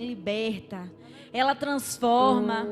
liberta, ela transforma.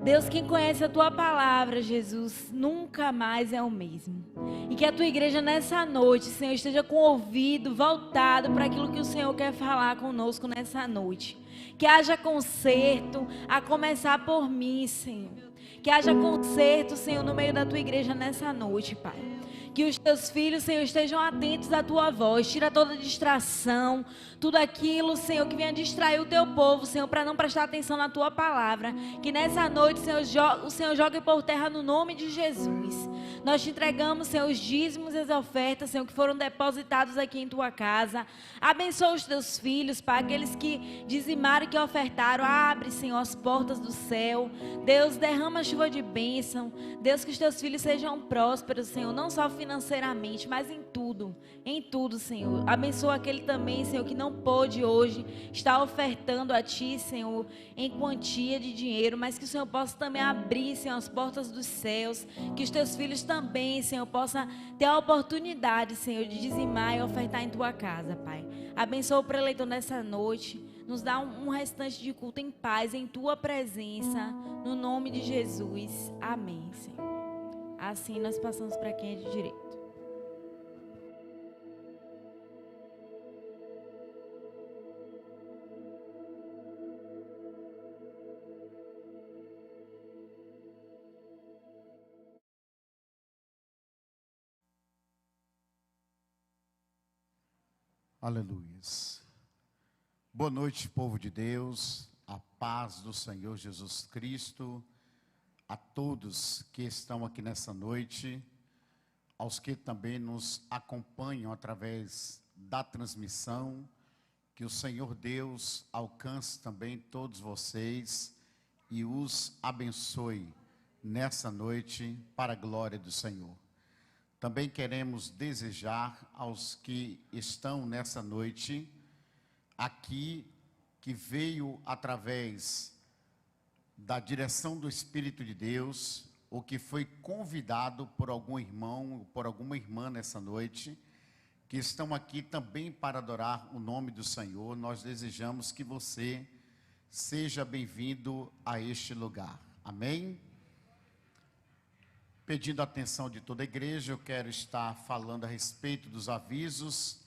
Deus, quem conhece a tua palavra, Jesus, nunca mais é o mesmo. E que a tua igreja nessa noite, Senhor, esteja com o ouvido voltado para aquilo que o Senhor quer falar conosco nessa noite. Que haja conserto, a começar por mim, Senhor. Que haja conserto, Senhor, no meio da tua igreja nessa noite, Pai. Que os teus filhos, Senhor, estejam atentos à tua voz. Tira toda distração, tudo aquilo, Senhor, que venha distrair o teu povo, Senhor, para não prestar atenção na tua palavra. Que nessa noite, Senhor, o Senhor jogue por terra no nome de Jesus. Nós te entregamos, Senhor, os dízimos e as ofertas, Senhor, que foram depositados aqui em tua casa. Abençoa os teus filhos, Pai, aqueles que dizimaram e que ofertaram. Abre, Senhor, as portas do céu. Deus, derrama chuva de bênção. Deus, que os teus filhos sejam prósperos, Senhor, não só financeiramente, mas em tudo, Senhor. Abençoa aquele também, Senhor, que não pôde hoje estar ofertando a Ti, Senhor, em quantia de dinheiro, mas que o Senhor possa também abrir, Senhor, as portas dos céus, que os Teus filhos também, Senhor, possam ter a oportunidade, Senhor, de dizimar e ofertar em Tua casa, Pai. Abençoa o preleitor nessa noite, nos dá um restante de culto em paz, em Tua presença, no nome de Jesus. Amém, Senhor. Assim nós passamos para quem é de direito. Aleluias. Boa noite, povo de Deus, a paz do Senhor Jesus Cristo, a todos que estão aqui nessa noite, aos que também nos acompanham através da transmissão, que o Senhor Deus alcance também todos vocês e os abençoe nessa noite para a glória do Senhor. Também queremos desejar aos que estão nessa noite aqui, que veio através da direção do Espírito de Deus, ou que foi convidado por algum irmão ou por alguma irmã nessa noite, que estão aqui também para adorar o nome do Senhor. Nós desejamos que você seja bem-vindo a este lugar. Amém? Pedindo a atenção de toda a igreja, eu quero estar falando a respeito dos avisos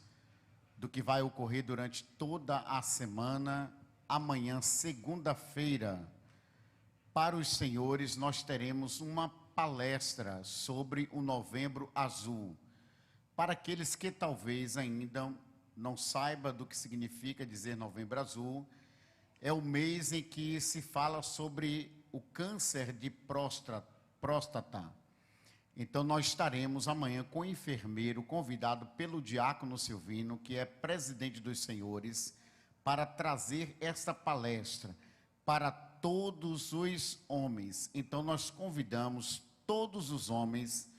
do que vai ocorrer durante toda a semana. Amanhã, segunda-feira, para os senhores, nós teremos uma palestra sobre o Novembro Azul. Para aqueles que talvez ainda não saibam do que significa dizer Novembro Azul, é o mês em que se fala sobre o câncer de próstata. Então nós estaremos amanhã com o enfermeiro convidado pelo diácono Silvino, que é presidente dos senhores, para trazer essa palestra para todos os homens. Então nós convidamos todos os homens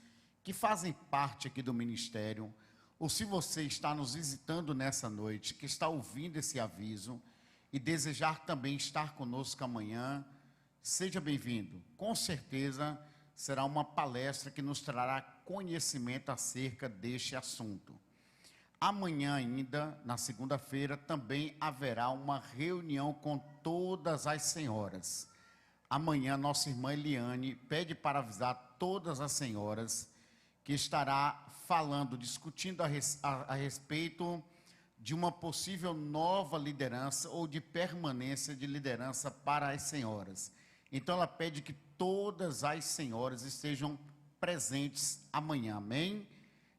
que fazem parte aqui do ministério, ou se você está nos visitando nessa noite, que está ouvindo esse aviso e desejar também estar conosco amanhã, seja bem-vindo. Com certeza será uma palestra que nos trará conhecimento acerca deste assunto. Amanhã ainda, na segunda-feira, também haverá uma reunião com todas as senhoras. Amanhã, nossa irmã Eliane pede para avisar todas as senhoras que estará falando, discutindo a respeito de uma possível nova liderança ou de permanência de liderança para as senhoras. Então ela pede que todas as senhoras estejam presentes amanhã, amém?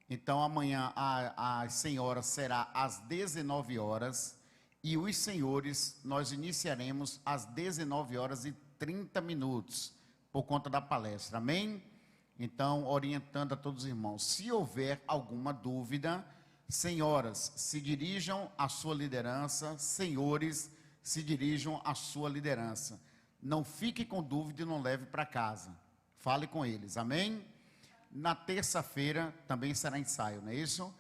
Então amanhã a senhora será às 19 horas e os senhores nós iniciaremos às 19h30 por conta da palestra, amém? Então orientando a todos os irmãos, se houver alguma dúvida, senhoras se dirijam à sua liderança, senhores se dirijam à sua liderança. Não fique com dúvida e não leve para casa. Fale com eles, amém? Na terça-feira também será ensaio, não é isso?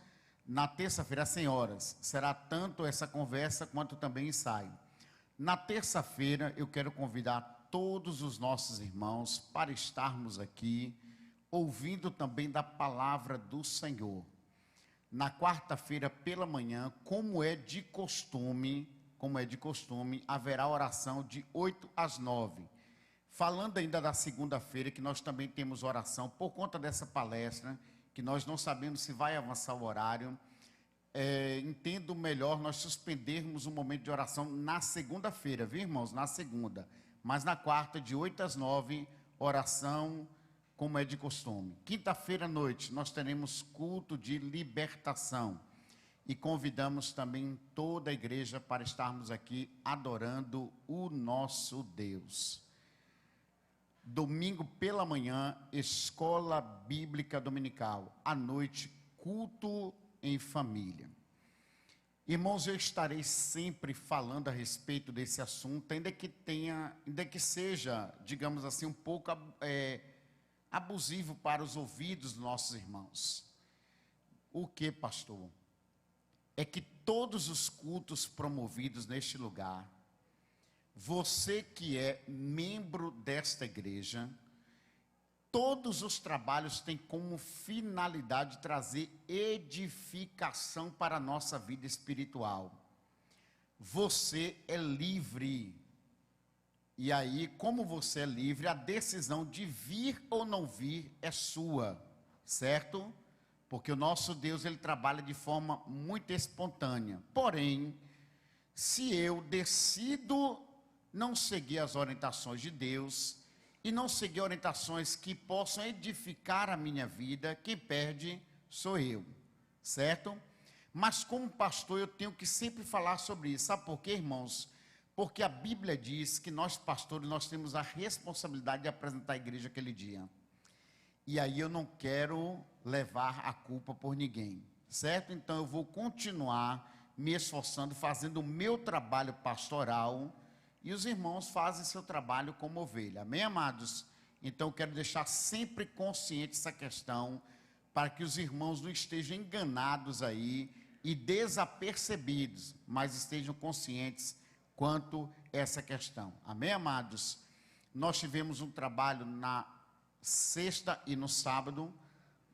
Na terça-feira, senhoras, será tanto essa conversa quanto também ensaio. Na terça-feira eu quero convidar todos os nossos irmãos para estarmos aqui, ouvindo também da palavra do Senhor. Na quarta-feira pela manhã, como é de costume, como é de costume, haverá oração de 8 às 9. Falando ainda da segunda-feira, que nós também temos oração, por conta dessa palestra, que nós não sabemos se vai avançar o horário, entendo melhor nós suspendermos o momento de oração na segunda-feira, viu, irmãos? Na segunda. Mas na quarta, de 8 às 9, oração, como é de costume. Quinta-feira à noite, nós teremos culto de libertação. E convidamos também toda a igreja para estarmos aqui adorando o nosso Deus. Domingo pela manhã, escola bíblica dominical. À noite, culto em família. Irmãos, eu estarei sempre falando a respeito desse assunto, ainda que seja, digamos assim, um pouco abusivo para os ouvidos dos nossos irmãos. O que, pastor? É que todos os cultos promovidos neste lugar, você que é membro desta igreja, todos os trabalhos têm como finalidade trazer edificação para a nossa vida espiritual. Você é livre. E aí, como você é livre, a decisão de vir ou não vir é sua, certo? Porque o nosso Deus, ele trabalha de forma muito espontânea. Porém, se eu decido não seguir as orientações de Deus e não seguir orientações que possam edificar a minha vida, quem perde sou eu, certo? Mas como pastor eu tenho que sempre falar sobre isso. Sabe por quê, irmãos? Porque a Bíblia diz que nós pastores, nós temos a responsabilidade de apresentar a igreja aquele dia. E aí eu não quero levar a culpa por ninguém, certo? Então eu vou continuar me esforçando, fazendo o meu trabalho pastoral, e os irmãos fazem seu trabalho como ovelha. Amém, amados? Então eu quero deixar sempre consciente essa questão, para que os irmãos não estejam enganados aí e desapercebidos, mas estejam conscientes quanto a essa questão. Amém, amados? Nós tivemos um trabalho na sexta e no sábado,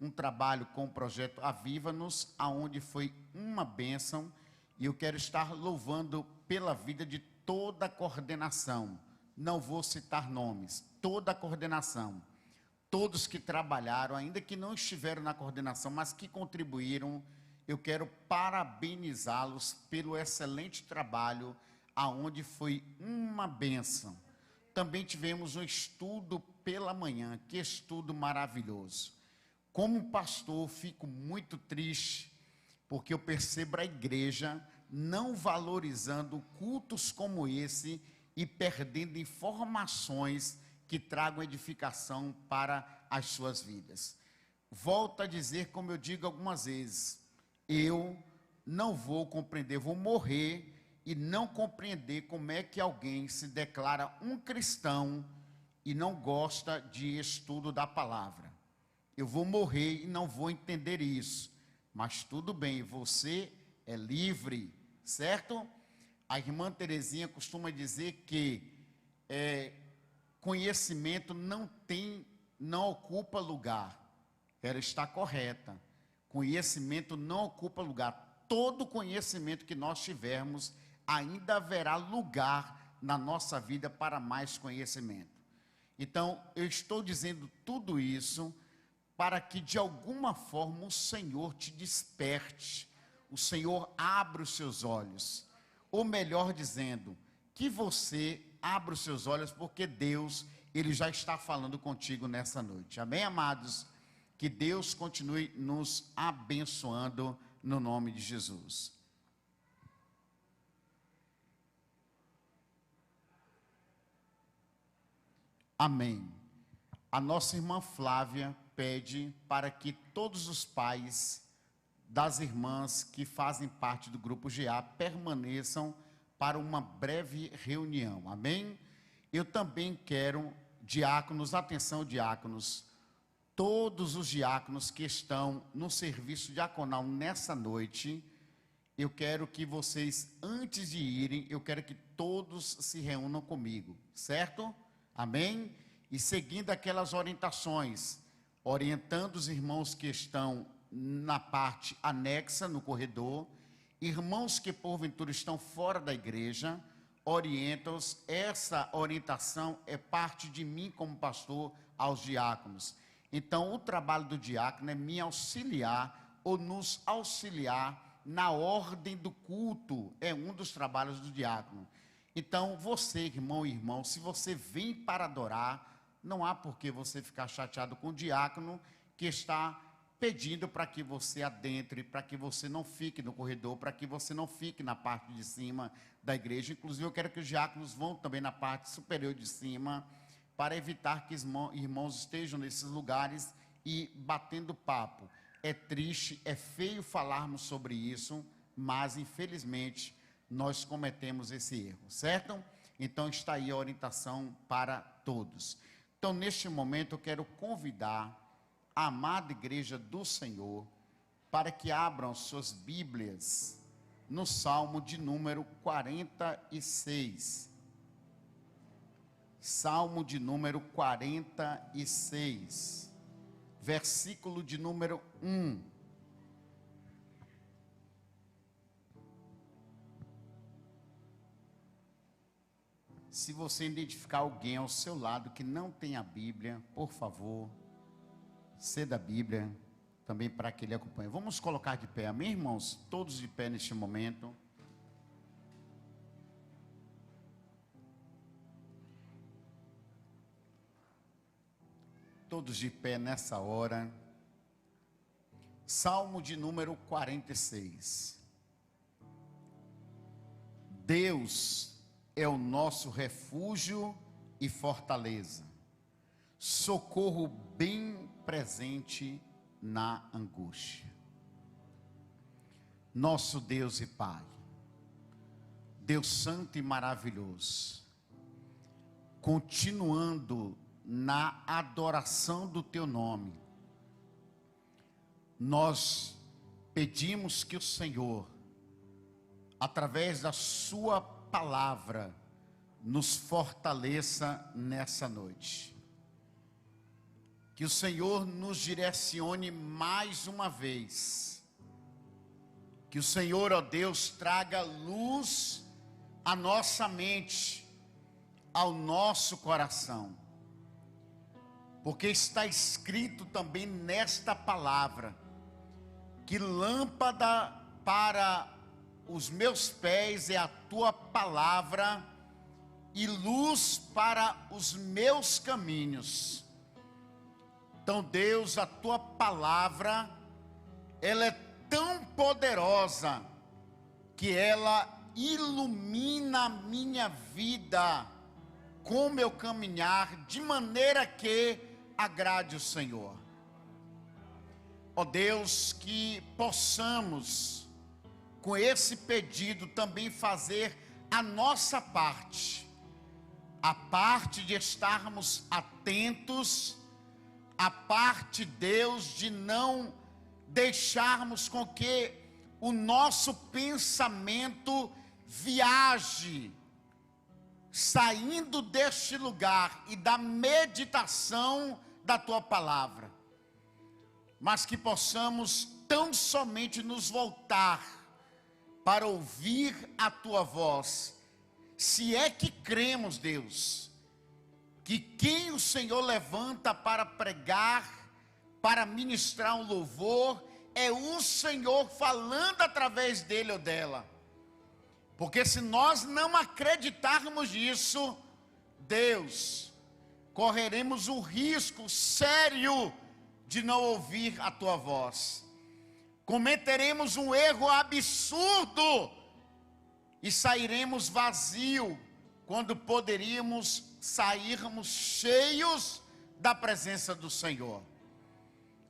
um trabalho com o projeto Aviva-nos, aonde foi uma bênção, e eu quero estar louvando pela vida de toda a coordenação. Não vou citar nomes, toda a coordenação, todos que trabalharam, ainda que não estiveram na coordenação, mas que contribuíram. Eu quero parabenizá-los pelo excelente trabalho, aonde foi uma bênção. Também tivemos um estudo pela manhã, que estudo maravilhoso. Como pastor, fico muito triste, porque eu percebo a igreja não valorizando cultos como esse e perdendo informações que tragam edificação para as suas vidas. Volto a dizer, como eu digo algumas vezes, eu não vou compreender, vou morrer e não compreender como é que alguém se declara um cristão e não gosta de estudo da palavra. Eu vou morrer e não vou entender isso. Mas tudo bem, você é livre, certo? A irmã Terezinha costuma dizer que conhecimento não ocupa lugar. Ela está correta. Conhecimento não ocupa lugar. Todo conhecimento que nós tivermos, ainda haverá lugar na nossa vida para mais conhecimento. Então, eu estou dizendo tudo isso para que de alguma forma o Senhor te desperte, o Senhor abra os seus olhos, ou melhor dizendo, que você abra os seus olhos, porque Deus, Ele já está falando contigo nessa noite. Amém, amados? Que Deus continue nos abençoando no nome de Jesus. Amém. A nossa irmã Flávia pede para que todos os pais das irmãs que fazem parte do grupo GA permaneçam para uma breve reunião. Amém? Eu também quero, diáconos, atenção diáconos, todos os diáconos que estão no serviço diaconal nessa noite, eu quero que vocês, antes de irem, eu quero que todos se reúnam comigo, certo? Amém? E seguindo aquelas orientações, orientando os irmãos que estão na parte anexa, no corredor, Irmãos que porventura estão fora da igreja, orienta-os. Essa orientação é parte de mim como pastor aos diáconos. Então, o trabalho do diácono é me auxiliar ou nos auxiliar na ordem do culto. É um dos trabalhos do diácono. Então, você, irmão e irmão, se você vem para adorar, não há por que você ficar chateado com o diácono que está pedindo para que você adentre, para que você não fique no corredor, para que você não fique na parte de cima da igreja. Inclusive, eu quero que os diáconos vão também na parte superior de cima, para evitar que os irmãos estejam nesses lugares e batendo papo. É triste, é feio falarmos sobre isso, mas infelizmente nós cometemos esse erro, certo? Então está aí a orientação para todos. Então, neste momento, eu quero convidar a amada igreja do Senhor para que abram suas Bíblias no Salmo de número 46. Salmo de número 46, versículo de número 1. Se você identificar alguém ao seu lado que não tem a Bíblia, por favor, ceda a Bíblia também para que ele acompanhe. Vamos colocar de pé, amém, irmãos? Todos de pé neste momento. Todos de pé nessa hora. Salmo de número 46. Deus é o nosso refúgio e fortaleza, socorro bem presente na angústia. Nosso Deus e Pai, Deus santo e maravilhoso, continuando na adoração do teu nome, nós pedimos que o Senhor, através da sua palavra, nos fortaleça nessa noite. Que o Senhor nos direcione mais uma vez. Que o Senhor, ó Deus, traga luz à nossa mente, ao nosso coração. Porque está escrito também nesta palavra, que lâmpada para os meus pés é a tua palavra e luz para os meus caminhos. Então, Deus, a tua palavra, ela é tão poderosa que ela ilumina a minha vida com o meu caminhar, de maneira que agrade o Senhor. Ó Deus, que possamos, com esse pedido, também fazer a nossa parte, a parte de estarmos atentos, a parte, Deus, de não deixarmos com que o nosso pensamento viaje, saindo deste lugar e da meditação da tua palavra, mas que possamos tão somente nos voltar para ouvir a tua voz, se é que cremos, Deus, que quem o Senhor levanta para pregar, para ministrar um louvor, é o Senhor falando através dele ou dela. Porque se nós não acreditarmos nisso, Deus, correremos um risco sério de não ouvir a tua voz. Cometeremos um erro absurdo e sairemos vazio, quando poderíamos sairmos cheios da presença do Senhor.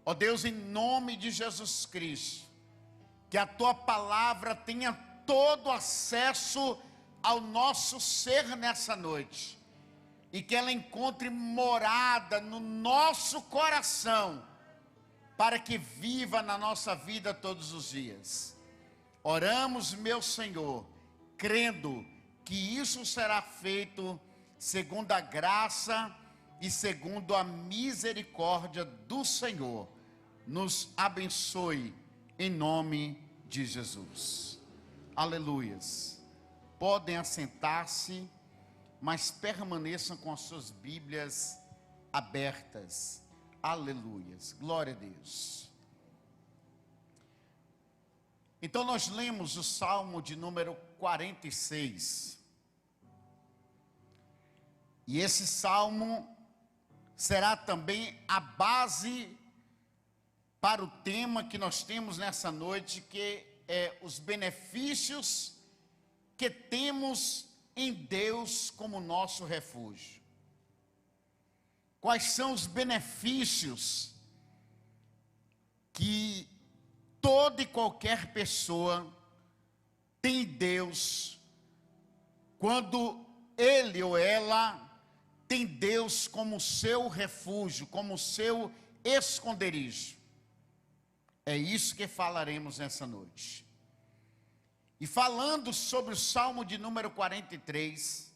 Ó Deus, em nome de Jesus Cristo, que a tua palavra tenha todo acesso ao nosso ser nessa noite, e que ela encontre morada no nosso coração, para que viva na nossa vida todos os dias. Oramos, meu Senhor, crendo que isso será feito segundo a graça e segundo a misericórdia do Senhor. Nos abençoe em nome de Jesus. Aleluias. Podem assentar-se, mas permaneçam com as suas Bíblias abertas. Aleluias. Glória a Deus. Então nós lemos o Salmo de número 46. E esse Salmo será também a base para o tema que nós temos nessa noite, que é os benefícios que temos em Deus como nosso refúgio. Quais são os benefícios que toda e qualquer pessoa tem em Deus quando ele ou ela tem Deus como seu refúgio, como seu esconderijo? É isso que falaremos nessa noite. E falando sobre o Salmo de número 43,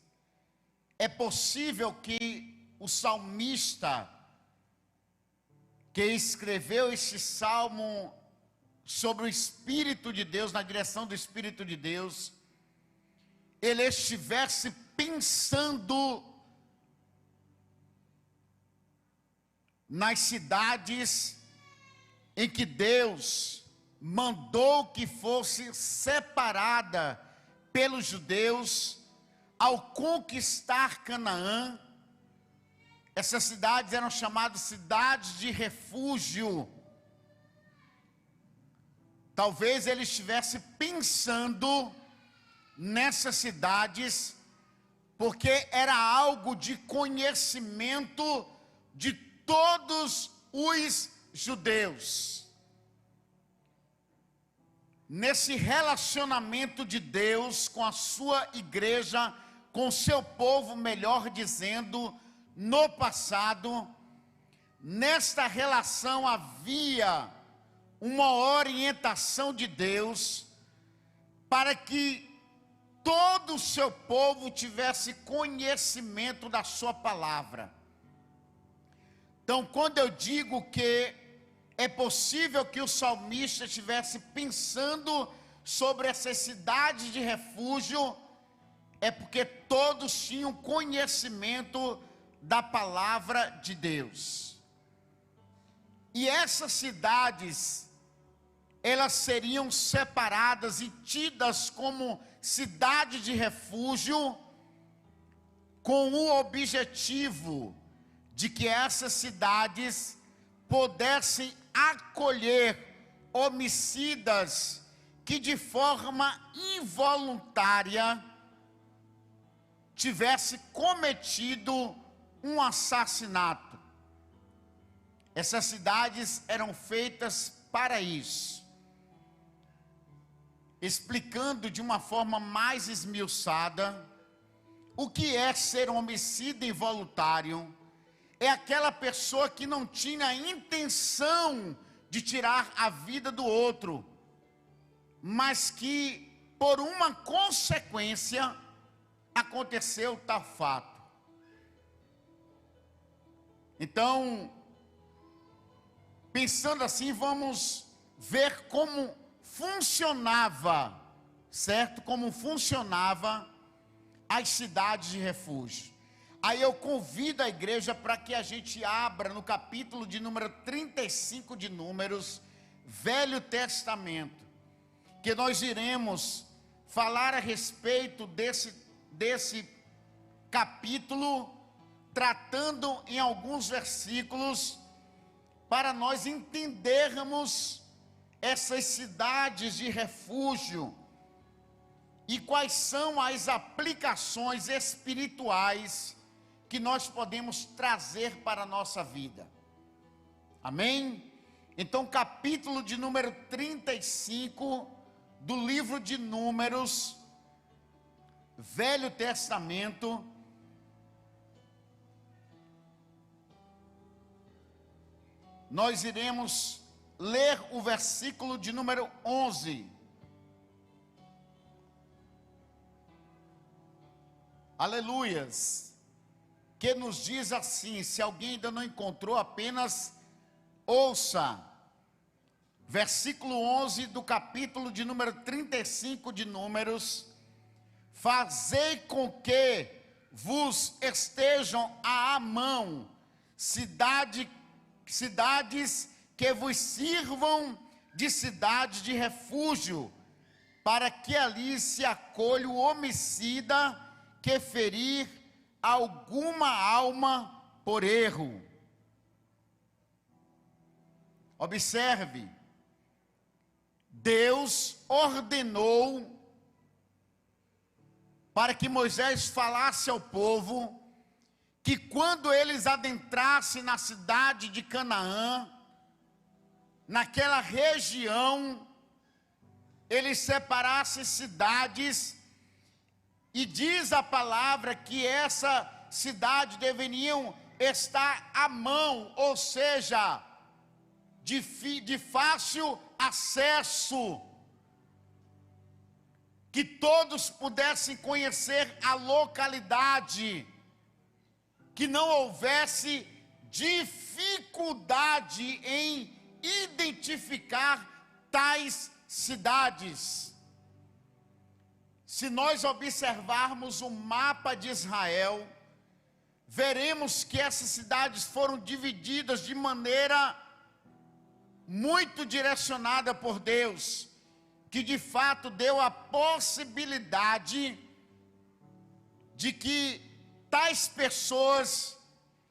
é possível que o salmista que escreveu este salmo sobre o Espírito de Deus, na direção do Espírito de Deus, ele estivesse pensando nas cidades em que Deus mandou que fosse separada pelos judeus ao conquistar Canaã. Essas cidades eram chamadas cidades de refúgio. Talvez ele estivesse pensando nessas cidades, porque era algo de conhecimento de todos os judeus. Nesse relacionamento de Deus com a sua igreja, com o seu povo, melhor dizendo, no passado, nesta relação havia uma orientação de Deus para que todo o seu povo tivesse conhecimento da sua palavra. Então, quando eu digo que é possível que o salmista estivesse pensando sobre essas cidades de refúgio, é porque todos tinham conhecimento da palavra de Deus. E essas cidades, elas seriam separadas e tidas como cidade de refúgio, com o objetivo de que essas cidades pudessem acolher homicidas que de forma involuntária tivesse cometido um assassinato. Essas cidades eram feitas para isso. Explicando de uma forma mais esmiuçada, o que é ser um homicida involuntário? É aquela pessoa que não tinha a intenção de tirar a vida do outro, mas que por uma consequência aconteceu tal fato. Então, pensando assim, vamos ver como funcionava, certo? Como funcionava as cidades de refúgio. Aí eu convido a igreja para que a gente abra no capítulo de número 35 de Números, Velho Testamento, que nós iremos falar a respeito desse capítulo, tratando em alguns versículos, para nós entendermos essas cidades de refúgio e quais são as aplicações espirituais que nós podemos trazer para a nossa vida. Amém? Então, capítulo de número 35 do livro de Números, Velho Testamento. Nós iremos ler o versículo de número 11. Aleluias. Que nos diz assim, se alguém ainda não encontrou, apenas ouça. versículo 11 do capítulo de número 35 de Números: fazei com que vos estejam à mão cidades que vos sirvam de cidade de refúgio, para que ali se acolha o homicida que ferir alguma alma por erro. Observe, Deus ordenou para que Moisés falasse ao povo que quando eles adentrassem na cidade de Canaã, naquela região, eles separassem cidades, e diz a palavra que essa cidade deveriam estar à mão, ou seja, de fácil acesso, que todos pudessem conhecer a localidade, que não houvesse dificuldade em identificar tais cidades. Se nós observarmos o mapa de Israel, veremos que essas cidades foram divididas de maneira muito direcionada por Deus, que de fato deu a possibilidade de que tais pessoas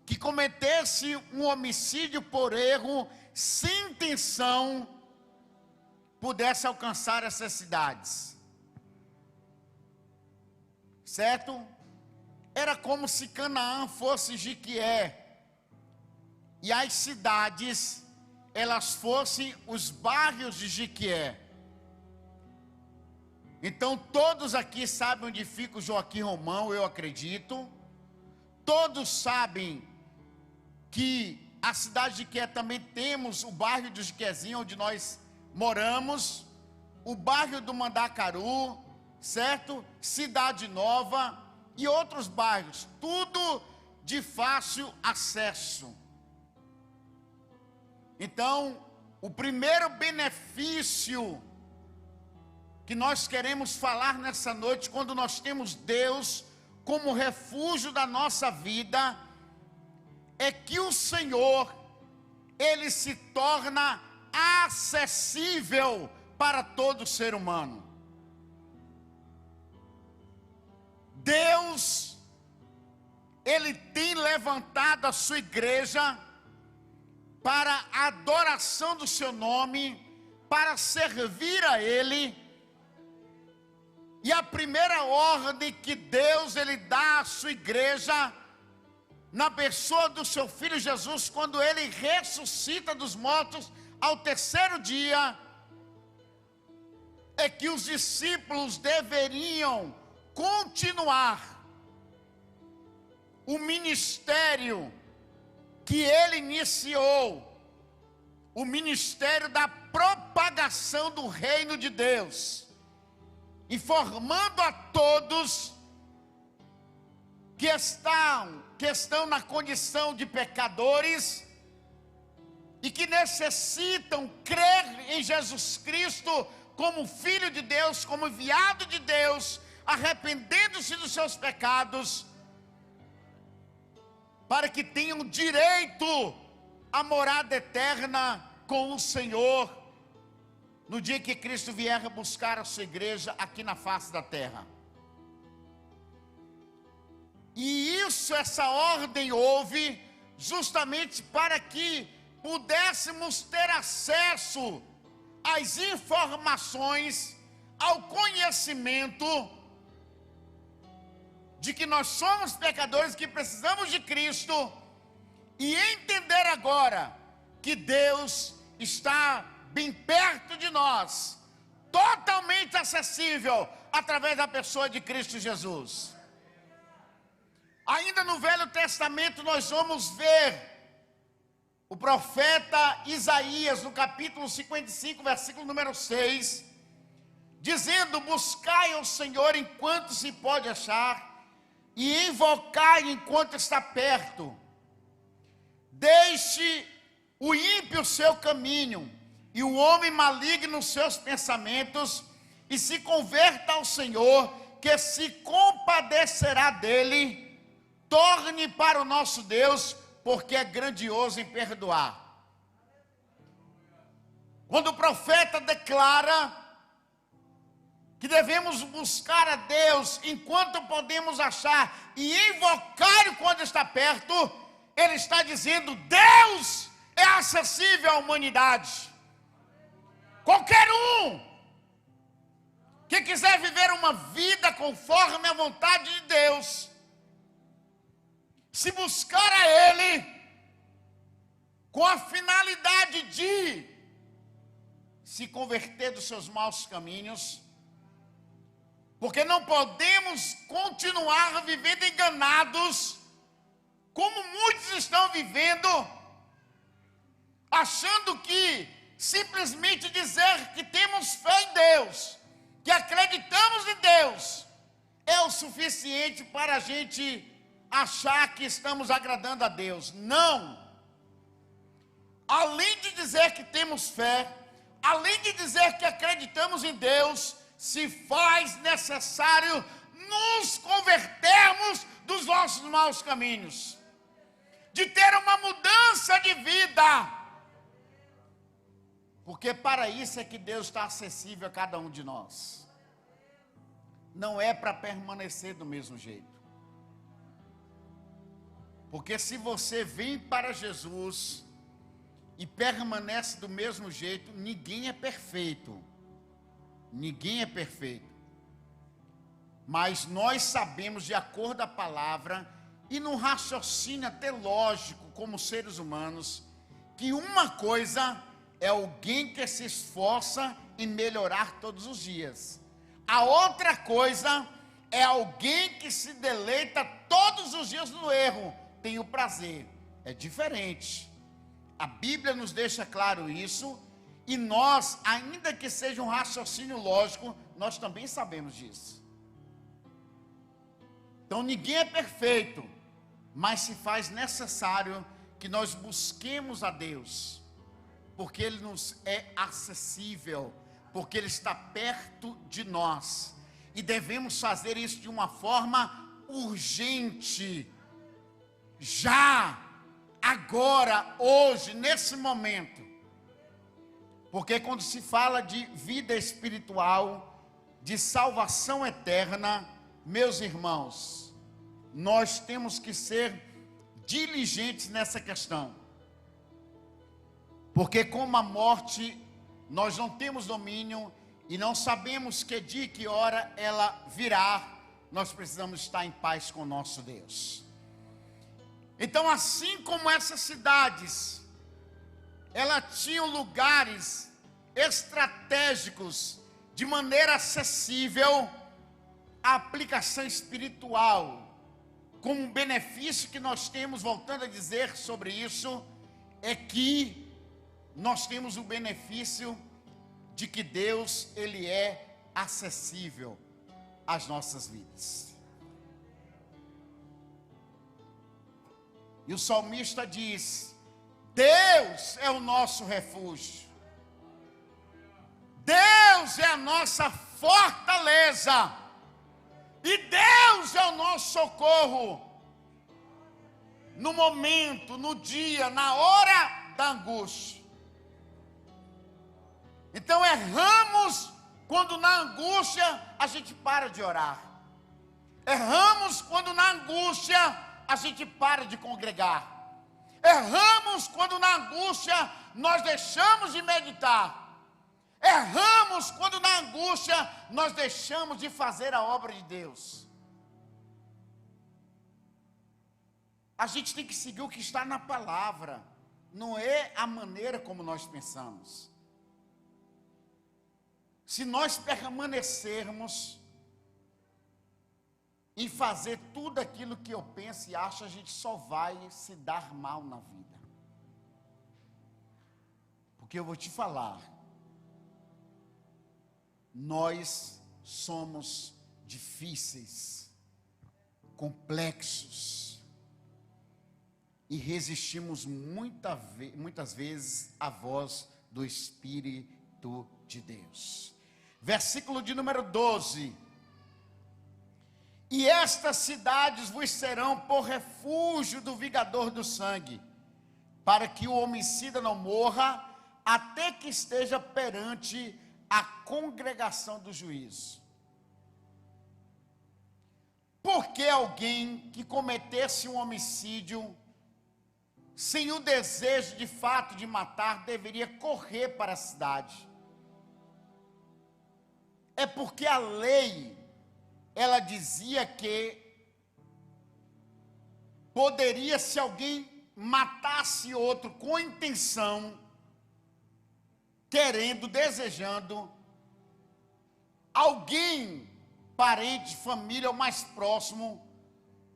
que cometessem um homicídio por erro, sem intenção, pudessem alcançar essas cidades. Certo? Era como se Canaã fosse Jequié, e as cidades, elas fossem os bairros de Jequié. Então todos aqui sabem onde fica o Joaquim Romão, eu acredito. Todos sabem que a cidade de Jequié também temos o bairro do Jequiézinho, onde nós moramos, o bairro do Mandacaru, certo? Cidade Nova e outros bairros, tudo de fácil acesso. Então, o primeiro benefício que nós queremos falar nessa noite, quando nós temos Deus como refúgio da nossa vida, é que o Senhor, Ele se torna acessível para todo ser humano. Deus, Ele tem levantado a sua igreja para a adoração do seu nome, para servir a Ele. E a primeira ordem que Deus Ele dá à sua igreja, na pessoa do seu Filho Jesus, quando Ele ressuscita dos mortos ao terceiro dia, é que os discípulos deveriam continuar o ministério que Ele iniciou, o ministério da propagação do reino de Deus, informando a todos que estão na condição de pecadores e que necessitam crer em Jesus Cristo como Filho de Deus, como enviado de Deus, arrependendo-se dos seus pecados, para que tenham direito à morada eterna com o Senhor, no dia que Cristo vier buscar a sua igreja aqui na face da terra. E essa ordem houve justamente para que pudéssemos ter acesso às informações, ao conhecimento de que nós somos pecadores, que precisamos de Cristo, e entender agora que Deus está bem perto de nós, totalmente acessível, através da pessoa de Cristo Jesus. Ainda no Velho Testamento nós vamos ver o profeta Isaías, no capítulo 55, versículo número 6, dizendo: buscai ao Senhor enquanto se pode achar, e invocai enquanto está perto. Deixe o ímpio o seu caminho, e o homem maligno nos seus pensamentos, e se converta ao Senhor, que se compadecerá dele, torne para o nosso Deus, porque é grandioso em perdoar. Quando o profeta declara que devemos buscar a Deus enquanto podemos achar e invocar-o quando está perto, ele está dizendo: Deus é acessível à humanidade. Qualquer um que quiser viver uma vida conforme a vontade de Deus, se buscar a Ele com a finalidade de se converter dos seus maus caminhos, porque não podemos continuar vivendo enganados, como muitos estão vivendo, achando que simplesmente dizer que temos fé em Deus, que acreditamos em Deus, é o suficiente para a gente achar que estamos agradando a Deus. Não! Além de dizer que temos fé, além de dizer que acreditamos em Deus, se faz necessário nos convertermos dos nossos maus caminhos, de ter uma mudança de vida, porque para isso é que Deus está acessível a cada um de nós. Não é para permanecer do mesmo jeito, porque se você vem para Jesus e permanece do mesmo jeito, ninguém é perfeito. Ninguém é perfeito. Mas nós sabemos, de acordo com a palavra, e no raciocínio até lógico, como seres humanos, que uma coisa é alguém que se esforça em melhorar todos os dias. A outra coisa é alguém que se deleita todos os dias no erro, tem o prazer. É diferente. A Bíblia nos deixa claro isso, e nós, ainda que seja um raciocínio lógico, nós também sabemos disso. Então ninguém é perfeito, mas se faz necessário que nós busquemos a Deus, porque Ele nos é acessível, porque Ele está perto de nós, e devemos fazer isso de uma forma urgente, já, agora, hoje, nesse momento. Porque quando se fala de vida espiritual, de salvação eterna, meus irmãos, nós temos que ser diligentes nessa questão. Porque como a morte, nós não temos domínio e não sabemos que dia e que hora ela virá, nós precisamos estar em paz com o nosso Deus. Então, assim como essas cidades, ela tinha lugares estratégicos, de maneira acessível, a aplicação espiritual, como um benefício que nós temos, voltando a dizer sobre isso, é que nós temos o benefício de que Deus, Ele é acessível às nossas vidas. E o salmista diz: Deus é o nosso refúgio, Deus é a nossa fortaleza, e Deus é o nosso socorro, no momento, no dia, na hora da angústia. Então erramos quando na angústia a gente para de orar, erramos quando na angústia a gente para de congregar, erramos quando na angústia nós deixamos de meditar, erramos quando na angústia nós deixamos de fazer a obra de Deus. A gente tem que seguir o que está na palavra, não é a maneira como nós pensamos. Se nós permanecermos em fazer tudo aquilo que eu penso e acho, a gente só vai se dar mal na vida. Porque eu vou te falar, nós somos difíceis, complexos, e resistimos muitas vezes à voz do Espírito de Deus. Versículo de número 12. E estas cidades vos serão por refúgio do vingador do sangue, para que o homicida não morra, até que esteja perante a congregação do juízo. Porque alguém que cometesse um homicídio, sem o desejo de fato de matar, deveria correr para a cidade? É porque a lei, ela dizia que poderia, se alguém matasse outro com intenção, querendo, desejando, alguém, parente, família ou mais próximo,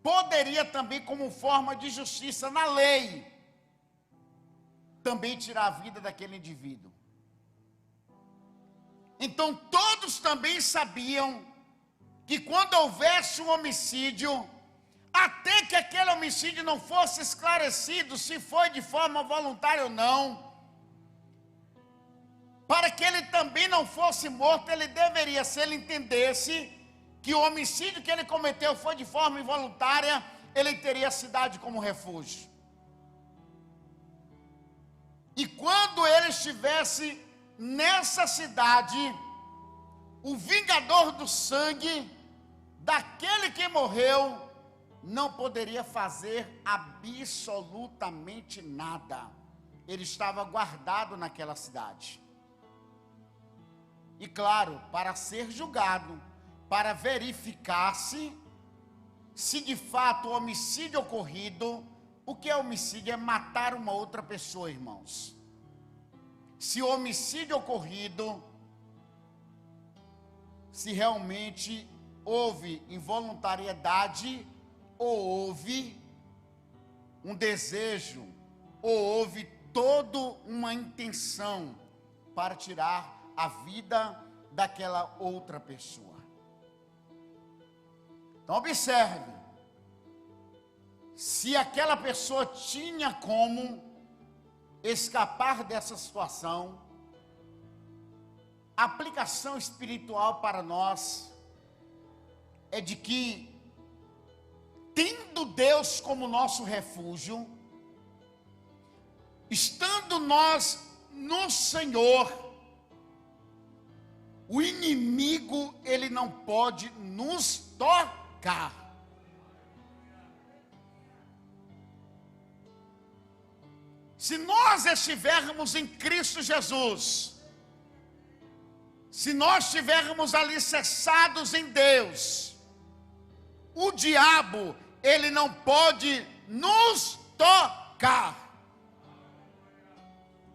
poderia também, como forma de justiça na lei, também tirar a vida daquele indivíduo. Então todos também sabiam que quando houvesse um homicídio, até que aquele homicídio não fosse esclarecido, se foi de forma voluntária ou não, para que ele também não fosse morto, ele deveria, se ele entendesse que o homicídio que ele cometeu foi de forma involuntária, ele teria a cidade como refúgio. E quando ele estivesse nessa cidade, o vingador do sangue, daquele que morreu, não poderia fazer absolutamente nada. Ele estava guardado naquela cidade. E claro, para ser julgado, para verificar-se se de fato o homicídio ocorrido, o que é homicídio? É matar uma outra pessoa, irmãos. Se o homicídio ocorrido, se realmente houve involuntariedade, ou houve um desejo, ou houve toda uma intenção para tirar a vida daquela outra pessoa. Então observe, se aquela pessoa tinha como escapar dessa situação, a aplicação espiritual para nós é de que, tendo Deus como nosso refúgio, estando nós no Senhor, o inimigo, ele não pode nos tocar. Se nós estivermos em Cristo Jesus, se nós estivermos alicerçados em Deus, o diabo, ele não pode nos tocar,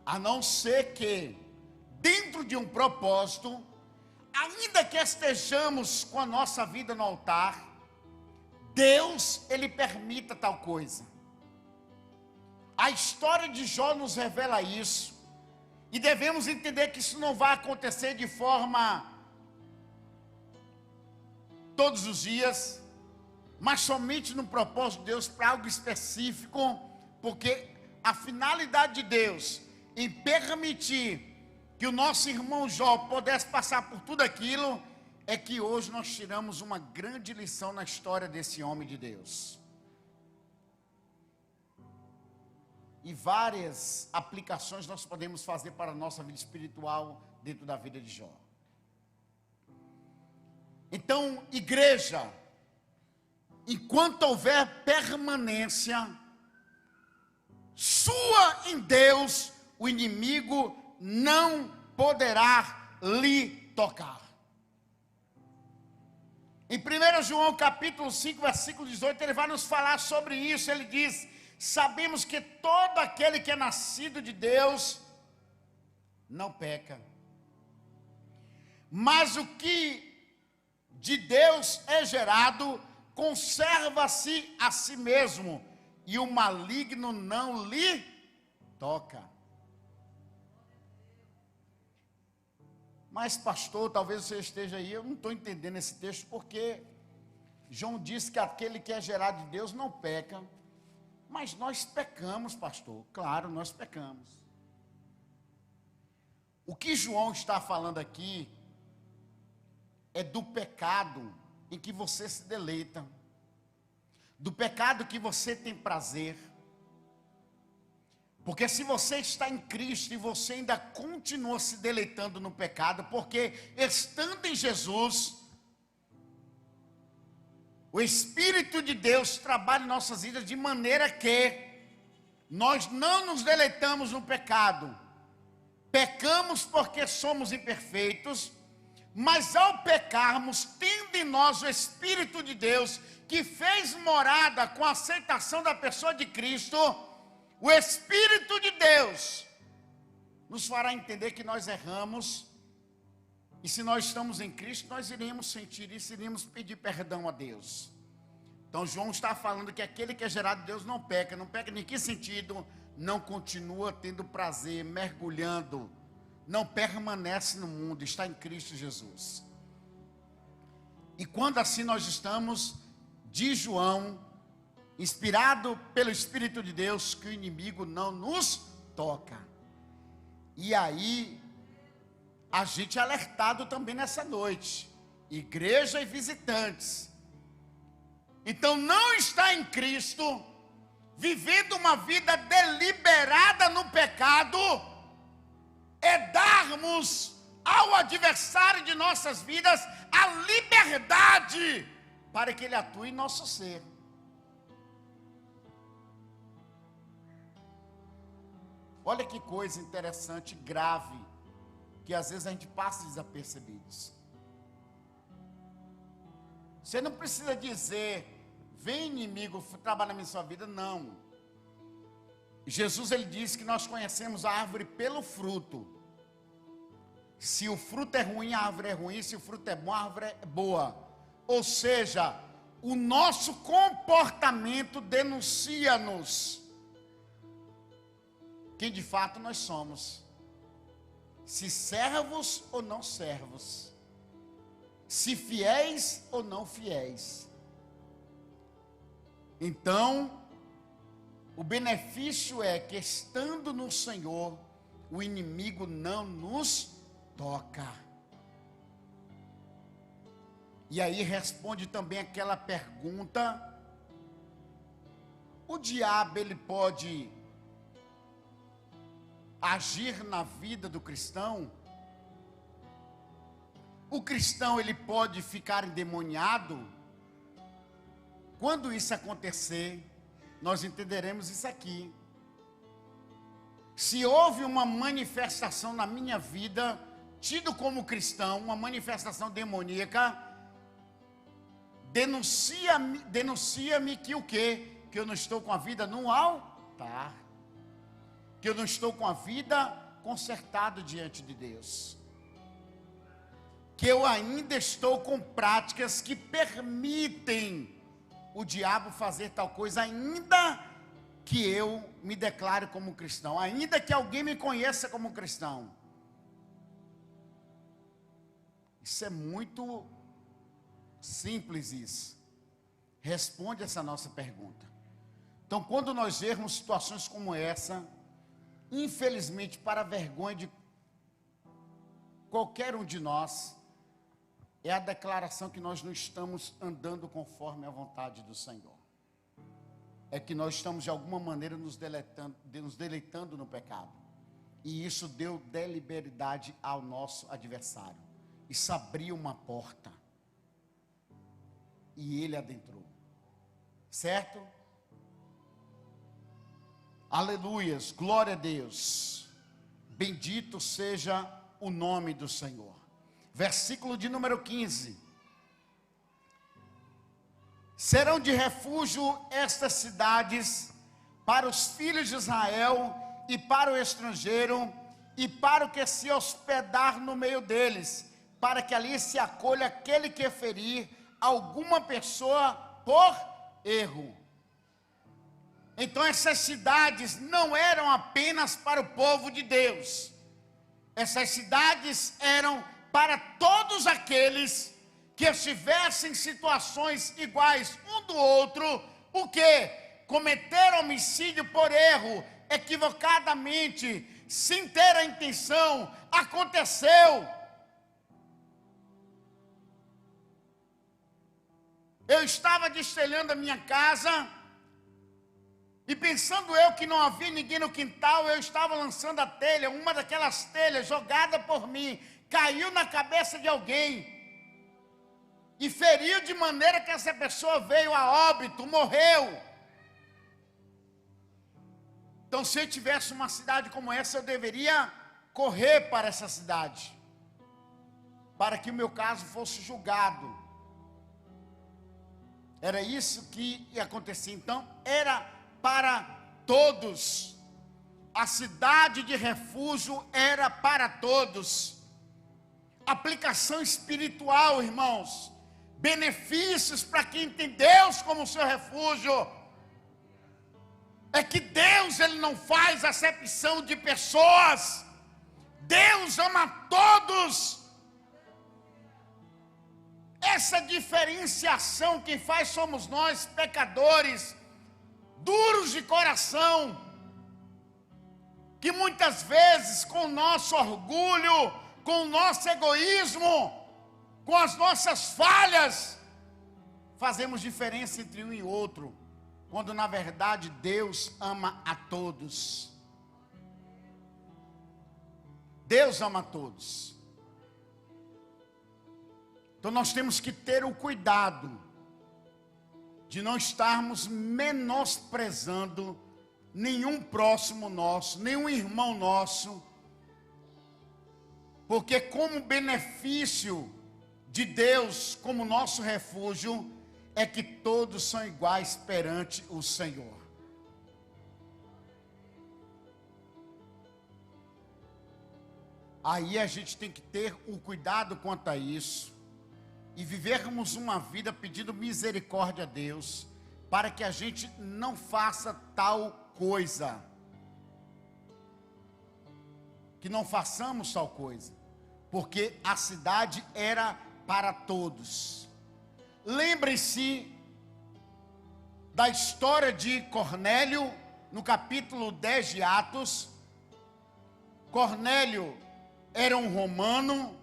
a não ser que, dentro de um propósito, ainda que estejamos com a nossa vida no altar, Deus, ele permita tal coisa. A história de Jó nos revela isso, e devemos entender que isso não vai acontecer de forma todos os dias, mas somente no propósito de Deus, para algo específico, porque a finalidade de Deus em permitir que o nosso irmão Jó pudesse passar por tudo aquilo, é que hoje nós tiramos uma grande lição na história desse homem de Deus. E várias aplicações nós podemos fazer para a nossa vida espiritual dentro da vida de Jó. Então, igreja, enquanto houver permanência sua em Deus, o inimigo não poderá lhe tocar. Em 1 João capítulo 5, versículo 18, ele vai nos falar sobre isso. Ele diz: sabemos que todo aquele que é nascido de Deus não peca, mas o que de Deus é gerado conserva-se a si mesmo, e o maligno não lhe toca. Mas pastor, talvez você esteja aí, eu não estou entendendo esse texto, porque João disse que aquele que é gerado de Deus não peca. Mas nós pecamos, pastor. Claro, nós pecamos. O que João está falando aqui é do pecado em que você se deleita, do pecado que você tem prazer. Porque se você está em Cristo e você ainda continua se deleitando no pecado, porque estando em Jesus, o Espírito de Deus trabalha em nossas vidas de maneira que nós não nos deleitamos no pecado. Pecamos porque somos imperfeitos, mas ao pecarmos, tendo em nós o Espírito de Deus, que fez morada com a aceitação da pessoa de Cristo, o Espírito de Deus nos fará entender que nós erramos, e se nós estamos em Cristo, nós iremos sentir isso, iremos pedir perdão a Deus. Então João está falando que aquele que é gerado de Deus não peca em que sentido? Não continua tendo prazer, mergulhando, não permanece no mundo, está em Cristo Jesus. E quando assim nós estamos, diz João, inspirado pelo Espírito de Deus, que o inimigo não nos toca. E aí, a gente é alertado também nessa noite, igreja e visitantes. Então não está em Cristo, vivendo uma vida deliberada no pecado, é darmos ao adversário de nossas vidas a liberdade para que ele atue em nosso ser. Olha que coisa interessante, grave, que às vezes a gente passa desapercebidos. Você não precisa dizer, vem inimigo trabalhar na sua vida, não. Jesus ele disse que nós conhecemos a árvore pelo fruto. Se o fruto é ruim, a árvore é ruim, se o fruto é bom, a árvore é boa. Ou seja, o nosso comportamento denuncia-nos quem de fato nós somos, se servos ou não servos, se fiéis ou não fiéis. Então, o benefício é que estando no Senhor, o inimigo não nos toca. E aí responde também aquela pergunta: o diabo ele pode agir na vida do cristão? O cristão ele pode ficar endemoniado? Quando isso acontecer, nós entenderemos isso aqui. Se houve uma manifestação na minha vida, tido como cristão, uma manifestação demoníaca, denuncia-me que o quê? Que eu não estou com a vida no altar, que eu não estou com a vida consertada diante de Deus, que eu ainda estou com práticas que permitem o diabo fazer tal coisa, ainda que eu me declare como cristão, ainda que alguém me conheça como cristão. Isso é muito simples isso. Responde essa nossa pergunta. Então, quando nós vermos situações como essa, infelizmente, para a vergonha de qualquer um de nós, é a declaração que nós não estamos andando conforme a vontade do Senhor. É que nós estamos de alguma maneira nos deleitando no pecado. E isso deu deliberidade ao nosso adversário. Isso abriu uma porta. E ele adentrou. Certo? Aleluias, glória a Deus. Bendito seja o nome do Senhor. Versículo de número 15. Serão de refúgio estas cidades para os filhos de Israel e para o estrangeiro e para o que se hospedar no meio deles, para que ali se acolha aquele que ferir alguma pessoa por erro. Então essas cidades não eram apenas para o povo de Deus. Essas cidades eram para todos aqueles que estivessem em situações iguais um do outro, o que? Cometeram homicídio por erro, equivocadamente, sem ter a intenção, aconteceu. Eu estava destelhando a minha casa, e pensando eu que não havia ninguém no quintal, eu estava lançando a telha, uma daquelas telhas jogada por mim, caiu na cabeça de alguém, e feriu de maneira que essa pessoa veio a óbito, morreu. Então, se eu tivesse uma cidade como essa, eu deveria correr para essa cidade, para que o meu caso fosse julgado. Era isso que ia acontecer. Então, era para todos. A cidade de refúgio era para todos. Aplicação espiritual, irmãos. Benefícios para quem tem Deus como seu refúgio. É que Deus, Ele não faz acepção de pessoas. Deus ama todos. Essa diferenciação quem faz somos nós, pecadores, duros de coração, que muitas vezes com o nosso orgulho, com o nosso egoísmo, com as nossas falhas, fazemos diferença entre um e outro, quando na verdade Deus ama a todos. Deus ama a todos. Então nós temos que ter o cuidado de não estarmos menosprezando nenhum próximo nosso, nenhum irmão nosso, porque como benefício de Deus, como nosso refúgio, é que todos são iguais perante o Senhor. Aí a gente tem que ter o cuidado quanto a isso, e vivermos uma vida pedindo misericórdia a Deus, para que a gente não faça tal coisa, que não façamos tal coisa, porque a cidade era para todos. Lembre-se da história de Cornélio, no capítulo 10 de Atos. Cornélio era um romano,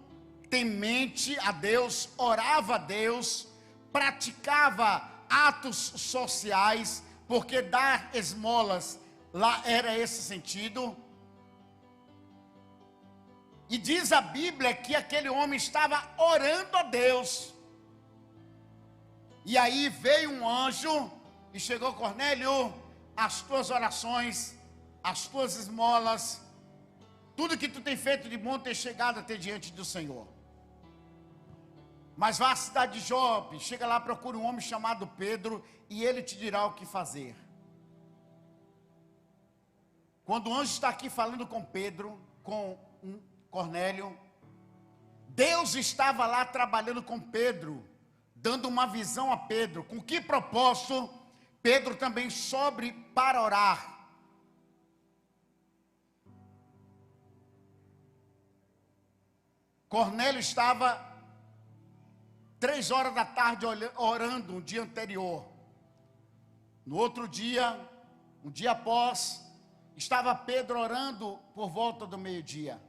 temente a Deus, orava a Deus, praticava atos sociais, porque dar esmolas lá era esse sentido. E diz a Bíblia que aquele homem estava orando a Deus. E aí veio um anjo e chegou: Cornélio, as tuas orações, as tuas esmolas, tudo que tu tem feito de bom tem chegado até diante do Senhor. Mas vá à cidade de Jope, chega lá, procura um homem chamado Pedro, e ele te dirá o que fazer. Quando o anjo está aqui falando com Pedro, com Cornélio, Deus estava lá trabalhando com Pedro, dando uma visão a Pedro. Com que propósito? Pedro também sobe para orar. Cornélio estava 3 horas da tarde orando no dia anterior. No outro dia, um dia após, estava Pedro orando por volta do meio-dia.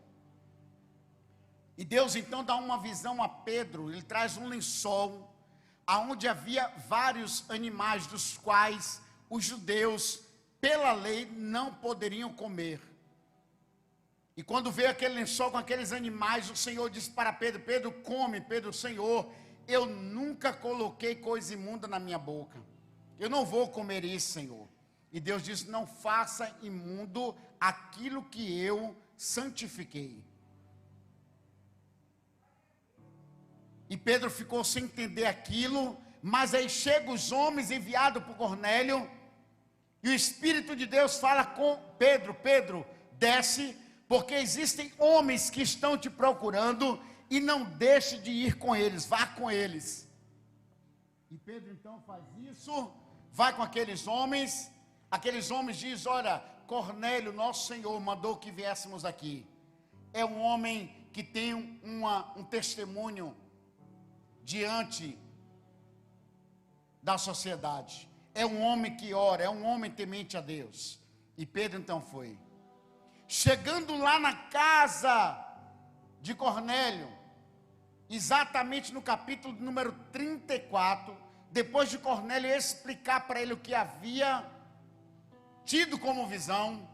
E Deus então dá uma visão a Pedro. Ele traz um lençol, aonde havia vários animais, dos quais os judeus, pela lei, não poderiam comer. E quando veio aquele lençol com aqueles animais, o Senhor disse para Pedro: Pedro, come. Pedro: Senhor, eu nunca coloquei coisa imunda na minha boca, eu não vou comer isso, Senhor. E Deus disse: não faça imundo aquilo que eu santifiquei. E Pedro ficou sem entender aquilo, mas aí chegam os homens enviados por Cornélio, e o Espírito de Deus fala com Pedro: Pedro, desce, porque existem homens que estão te procurando, e não deixe de ir com eles, vá com eles. E Pedro então faz isso, vai com aqueles homens dizem: olha, Cornélio, nosso Senhor, mandou que viéssemos aqui. É um homem que tem um testemunho diante da sociedade, é um homem que ora, é um homem temente a Deus. E Pedro então foi. Chegando lá na casa de Cornélio, exatamente no capítulo número 34, depois de Cornélio explicar para ele o que havia tido como visão,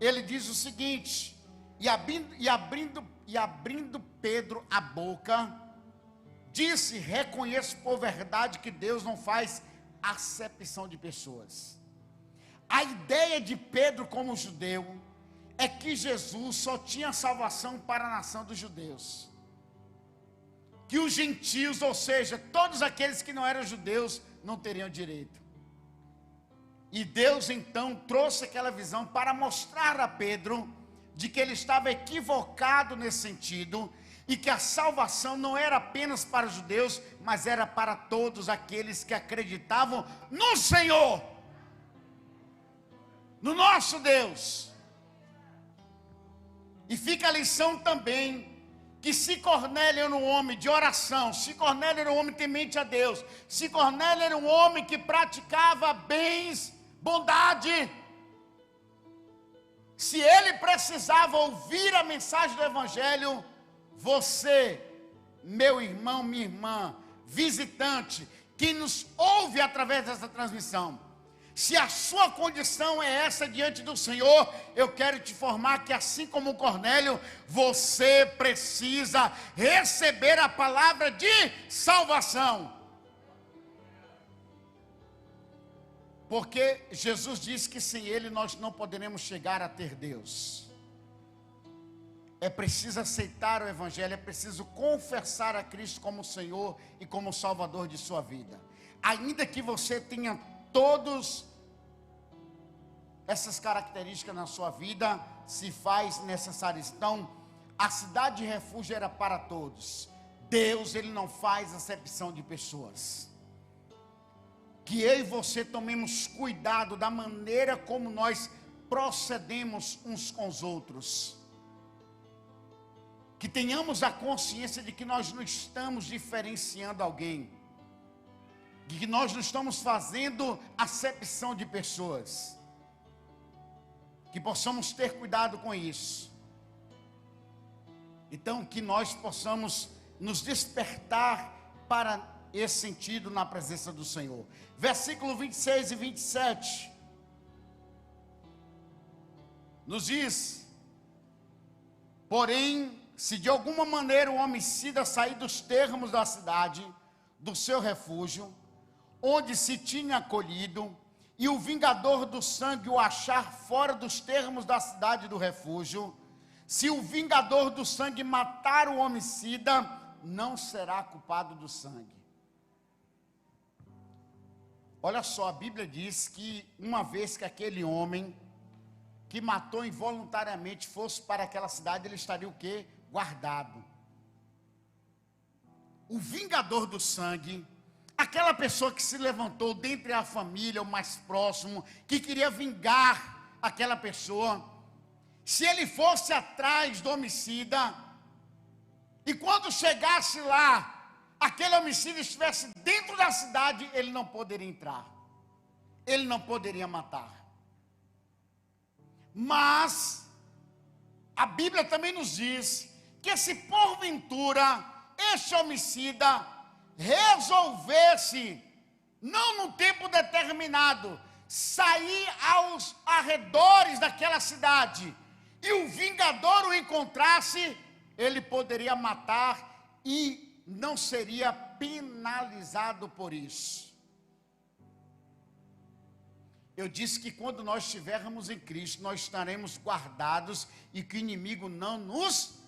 ele diz o seguinte: e abrindo Pedro a boca, disse: reconheço por verdade que Deus não faz acepção de pessoas. A ideia de Pedro como judeu é que Jesus só tinha salvação para a nação dos judeus, que os gentios, ou seja, todos aqueles que não eram judeus, não teriam direito. E Deus então trouxe aquela visão para mostrar a Pedro de que ele estava equivocado nesse sentido, e que a salvação não era apenas para os judeus, mas era para todos aqueles que acreditavam no Senhor, no nosso Deus. E fica a lição também, que se Cornélio era um homem de oração, se Cornélio era um homem temente a Deus, se Cornélio era um homem que praticava bens, bondade, se ele precisava ouvir a mensagem do Evangelho, você, meu irmão, minha irmã, visitante, que nos ouve através dessa transmissão, se a sua condição é essa diante do Senhor, eu quero te informar que, assim como Cornélio, você precisa receber a palavra de salvação. Porque Jesus disse que sem Ele nós não poderemos chegar a ter Deus. É preciso aceitar o Evangelho, é preciso confessar a Cristo como Senhor e como Salvador de sua vida. Ainda que você tenha todas essas características na sua vida, se faz necessário. Então, a cidade de refúgio era para todos. Deus, Ele não faz acepção de pessoas. Que eu e você tomemos cuidado da maneira como nós procedemos uns com os outros. Que tenhamos a consciência de que nós não estamos diferenciando alguém, de que nós não estamos fazendo acepção de pessoas, que possamos ter cuidado com isso. Então, que nós possamos nos despertar para esse sentido na presença do Senhor. Versículo 26 e 27 nos diz: porém, se de alguma maneira o homicida sair dos termos da cidade, do seu refúgio, onde se tinha acolhido, e o vingador do sangue o achar fora dos termos da cidade do refúgio, se o vingador do sangue matar o homicida, não será culpado do sangue. Olha só, a Bíblia diz que uma vez que aquele homem que matou involuntariamente fosse para aquela cidade, ele estaria o quê? Guardado. O vingador do sangue, aquela pessoa que se levantou dentre a família, o mais próximo, que queria vingar aquela pessoa, se ele fosse atrás do homicida, e quando chegasse lá, aquele homicida estivesse dentro da cidade, ele não poderia entrar, ele não poderia matar. Mas a Bíblia também nos diz que se porventura este homicida resolvesse, não no tempo determinado, sair aos arredores daquela cidade, e o vingador o encontrasse, ele poderia matar e não seria penalizado por isso. Eu disse que quando nós estivermos em Cristo, nós estaremos guardados e que o inimigo não nos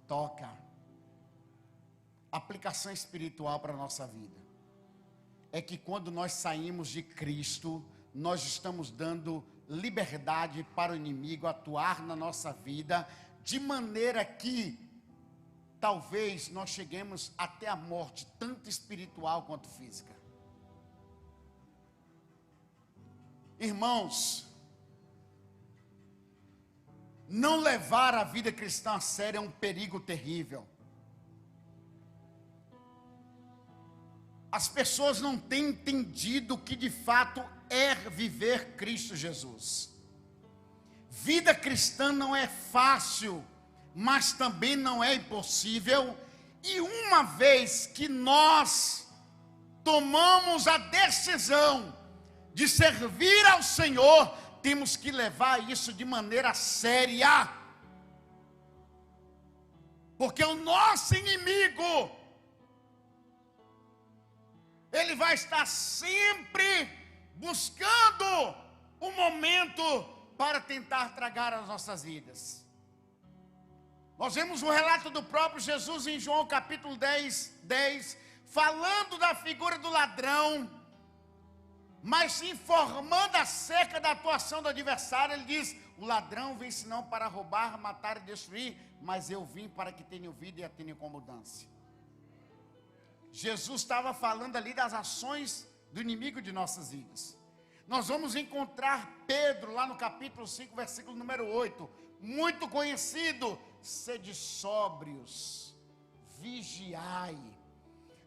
toca. Aplicação espiritual para a nossa vida é que quando nós saímos de Cristo, nós estamos dando liberdade para o inimigo atuar na nossa vida, de maneira que talvez nós cheguemos até a morte, tanto espiritual quanto física. Irmãos, não levar a vida cristã a sério é um perigo terrível. As pessoas não têm entendido o que de fato é viver Cristo Jesus. Vida cristã não é fácil, mas também não é impossível. E uma vez que nós tomamos a decisão de servir ao Senhor, temos que levar isso de maneira séria. Porque o nosso inimigo, ele vai estar sempre buscando um momento para tentar tragar as nossas vidas. Nós vemos o relato do próprio Jesus em João capítulo 10, falando da figura do ladrão, mas informando acerca da atuação do adversário. Ele diz: o ladrão vem senão para roubar, matar e destruir, mas eu vim para que tenham vida e a tenham com abundância. Jesus estava falando ali das ações do inimigo de nossas vidas. Nós vamos encontrar Pedro lá no capítulo 5, versículo número 8, muito conhecido: sede sóbrios, vigiai,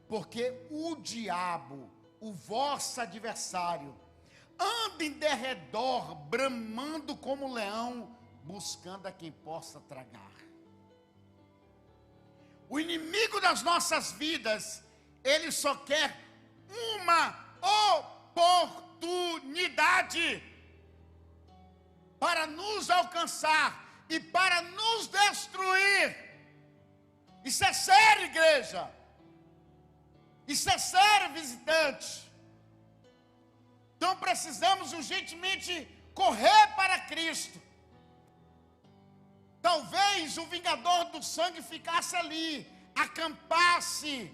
porque o diabo, o vosso adversário, anda em derredor, bramando como leão, buscando a quem possa tragar. O inimigo das nossas vidas, ele só quer uma oportunidade para nos alcançar e para nos destruir. Isso é sério, igreja. Isso é sério, visitante. Então precisamos urgentemente correr para Cristo. Talvez o vingador do sangue ficasse ali, acampasse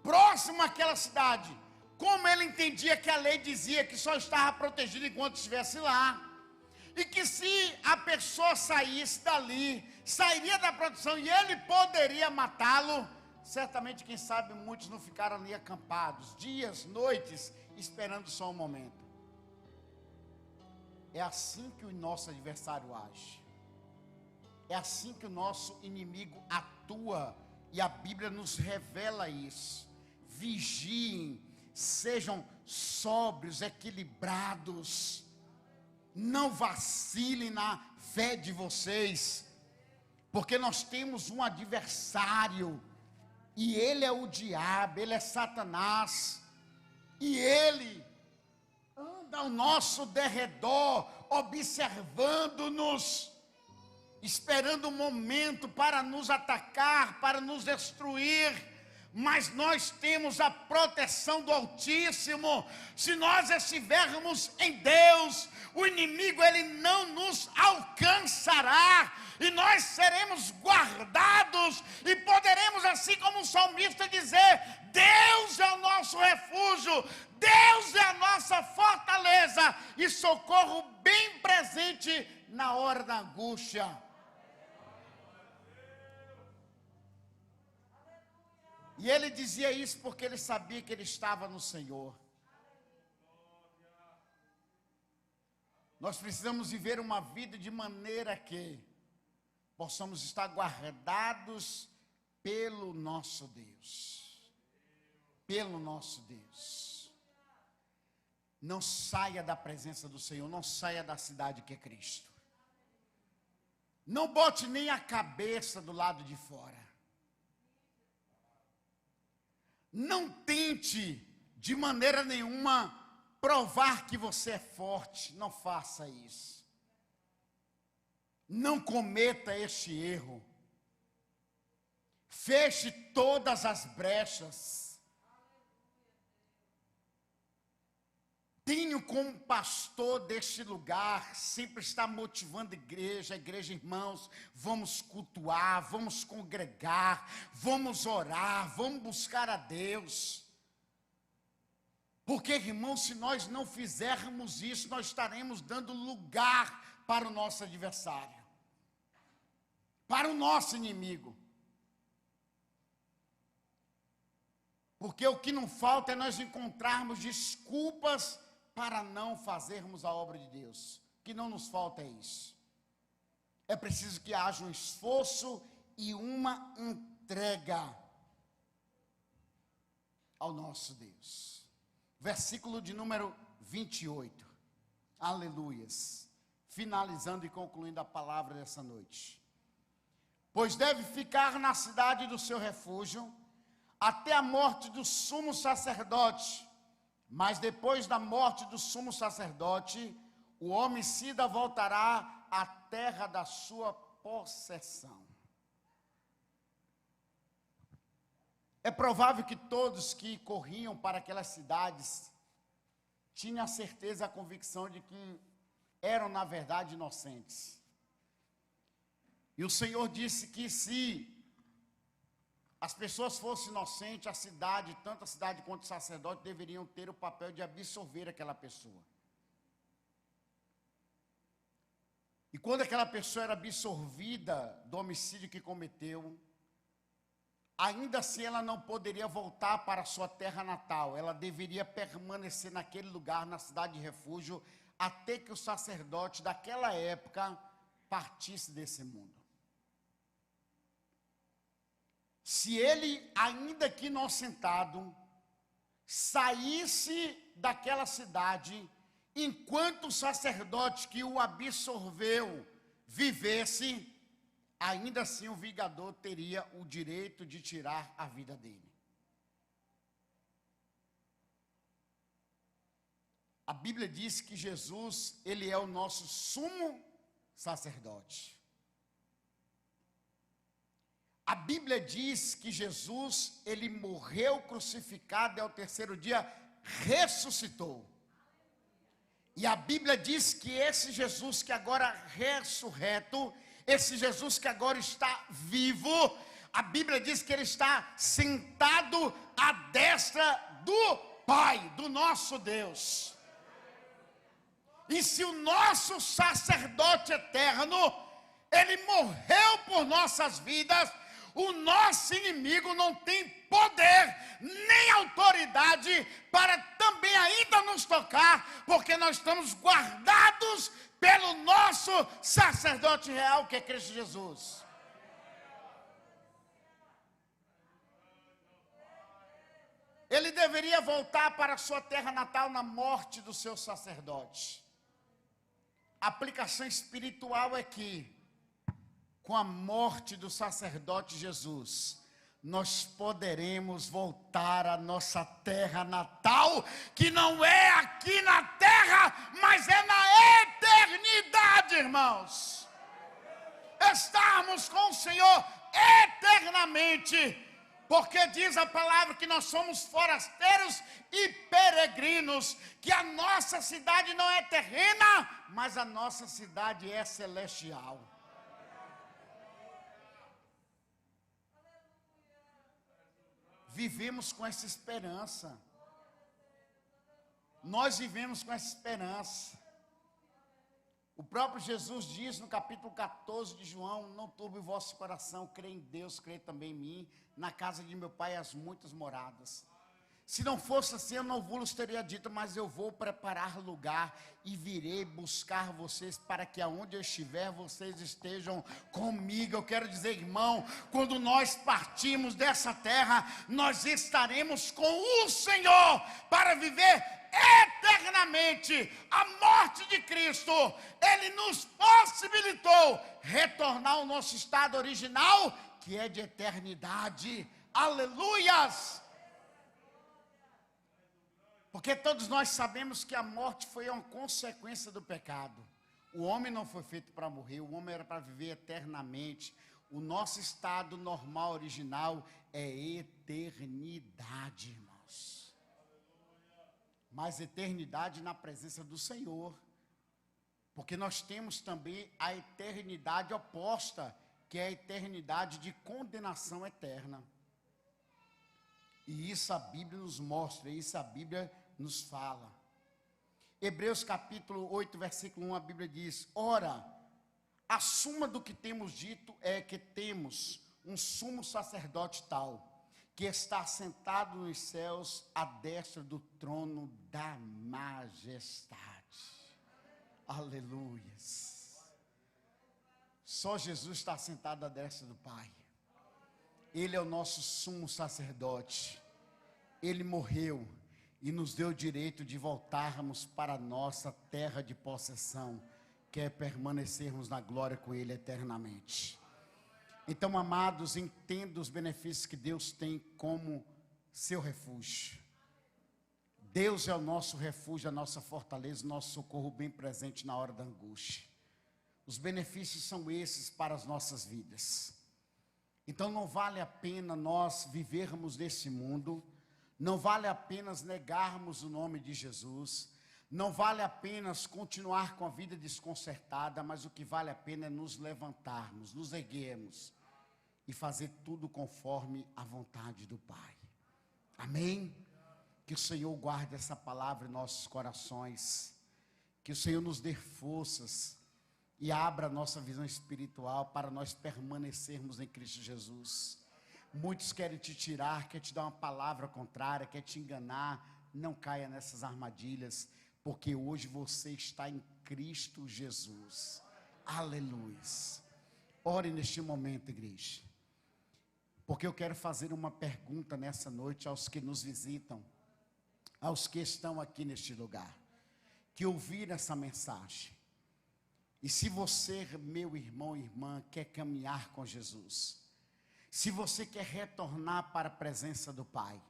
próximo àquela cidade. Como ele entendia que a lei dizia que só estava protegido enquanto estivesse lá, e que se a pessoa saísse dali, sairia da proteção e ele poderia matá-lo, certamente, quem sabe, muitos não ficaram ali acampados, dias, noites, esperando só um momento. É assim que o nosso adversário age. É assim que o nosso inimigo atua. E a Bíblia nos revela isso. Vigiem, sejam sóbrios, equilibrados. Não vacilem na fé de vocês. Porque nós temos um adversário. E ele é o diabo, ele é Satanás. E ele anda ao nosso derredor, observando-nos, esperando um momento para nos atacar, para nos destruir. Mas nós temos a proteção do Altíssimo. Se nós estivermos em Deus, o inimigo ele não nos alcançará, e nós seremos guardados, e poderemos, assim como o salmista, dizer: Deus é o nosso refúgio, Deus é a nossa fortaleza e socorro bem presente na hora da angústia. E ele dizia isso porque ele sabia que ele estava no Senhor. Nós precisamos viver uma vida de maneira que possamos estar guardados pelo nosso Deus. Pelo nosso Deus. Não saia da presença do Senhor, não saia da cidade que é Cristo. Não bote nem a cabeça do lado de fora. Não tente de maneira nenhuma provar que você é forte. Não faça isso. Não cometa este erro. Feche todas as brechas. Tenho como pastor deste lugar, sempre está motivando a igreja, irmãos, vamos cultuar, vamos congregar, vamos orar, vamos buscar a Deus. Porque, irmãos, se nós não fizermos isso, nós estaremos dando lugar para o nosso adversário, para o nosso inimigo. Porque o que não falta é nós encontrarmos desculpas para não fazermos a obra de Deus. O que não nos falta é isso. É preciso que haja um esforço e uma entrega ao nosso Deus. Versículo de número 28. Aleluias. Finalizando e concluindo a palavra dessa noite. Pois deve ficar na cidade do seu refúgio até a morte do sumo sacerdote. Mas depois da morte do sumo sacerdote, o homicida voltará à terra da sua possessão. É provável que todos que corriam para aquelas cidades tinham a certeza, a convicção de que eram, na verdade, inocentes. E o Senhor disse que se as pessoas fossem inocentes, a cidade, tanto a cidade quanto o sacerdote, deveriam ter o papel de absolver aquela pessoa. E quando aquela pessoa era absolvida do homicídio que cometeu, ainda assim ela não poderia voltar para a sua terra natal. Ela deveria permanecer naquele lugar, na cidade de refúgio, até que o sacerdote daquela época partisse desse mundo. Se ele, ainda que inocentado, saísse daquela cidade, enquanto o sacerdote que o absorveu vivesse, ainda assim o vingador teria o direito de tirar a vida dele. A Bíblia diz que Jesus, ele é o nosso sumo sacerdote. A Bíblia diz que Jesus, ele morreu crucificado e ao terceiro dia ressuscitou. E a Bíblia diz que esse Jesus que agora ressurreto, esse Jesus que agora está vivo, a Bíblia diz que ele está sentado à destra do Pai, do nosso Deus. E se o nosso sacerdote eterno, ele morreu por nossas vidas, o nosso inimigo não tem poder, nem autoridade para também ainda nos tocar, porque nós estamos guardados pelo nosso sacerdote real, que é Cristo Jesus. Ele deveria voltar para a sua terra natal na morte do seu sacerdote. A aplicação espiritual é que, com a morte do sacerdote Jesus, nós poderemos voltar à nossa terra natal, que não é aqui na terra, mas é na eternidade, irmãos. Estarmos com o Senhor eternamente, porque diz a palavra que nós somos forasteiros e peregrinos, que a nossa cidade não é terrena, mas a nossa cidade é celestial. Vivemos com essa esperança. Nós vivemos com essa esperança. O próprio Jesus diz no capítulo 14 de João: não turbe o vosso coração, crê em Deus, crê também em mim. Na casa de meu pai há muitas moradas. Se não fosse assim, eu não vos teria dito, mas eu vou preparar lugar e virei buscar vocês, para que aonde eu estiver, vocês estejam comigo. Eu quero dizer, irmão, quando nós partimos dessa terra, nós estaremos com o Senhor para viver eternamente. A morte de Cristo, ele nos possibilitou retornar ao nosso estado original, que é de eternidade. Aleluias! Porque todos nós sabemos que a morte foi uma consequência do pecado. O homem não foi feito para morrer, o homem era para viver eternamente. O nosso estado normal, original, é eternidade, irmãos. Mas eternidade na presença do Senhor. Porque nós temos também a eternidade oposta, que é a eternidade de condenação eterna. E isso a Bíblia nos mostra, isso a Bíblia nos fala. Hebreus capítulo 8, versículo 1, a Bíblia diz: ora, a suma do que temos dito é que temos um sumo sacerdote tal, que está sentado nos céus à destra do trono da majestade. Aleluias. Só Jesus está sentado à destra do Pai. Ele é o nosso sumo sacerdote. Ele morreu. e nos deu o direito de voltarmos para a nossa terra de possessão, que é permanecermos na glória com Ele eternamente. Então, amados, entenda os benefícios que Deus tem como seu refúgio. Deus é o nosso refúgio, a nossa fortaleza, o nosso socorro bem presente na hora da angústia. Os benefícios são esses para as nossas vidas. Então não vale a pena nós vivermos nesse mundo, não vale a pena negarmos o nome de Jesus, não vale a pena continuar com a vida desconcertada, mas o que vale a pena é nos levantarmos, nos erguermos e fazer tudo conforme a vontade do Pai. Amém? Que o Senhor guarde essa palavra em nossos corações, que o Senhor nos dê forças e abra a nossa visão espiritual para nós permanecermos em Cristo Jesus. Muitos querem te tirar, querem te dar uma palavra contrária, querem te enganar. Não caia nessas armadilhas, porque hoje você está em Cristo Jesus. Aleluia. Ore neste momento, igreja, porque eu quero fazer uma pergunta nessa noite aos que nos visitam, aos que estão aqui neste lugar, que ouviram essa mensagem. E se você, meu irmão e irmã, quer caminhar com Jesus, se você quer retornar para a presença do Pai,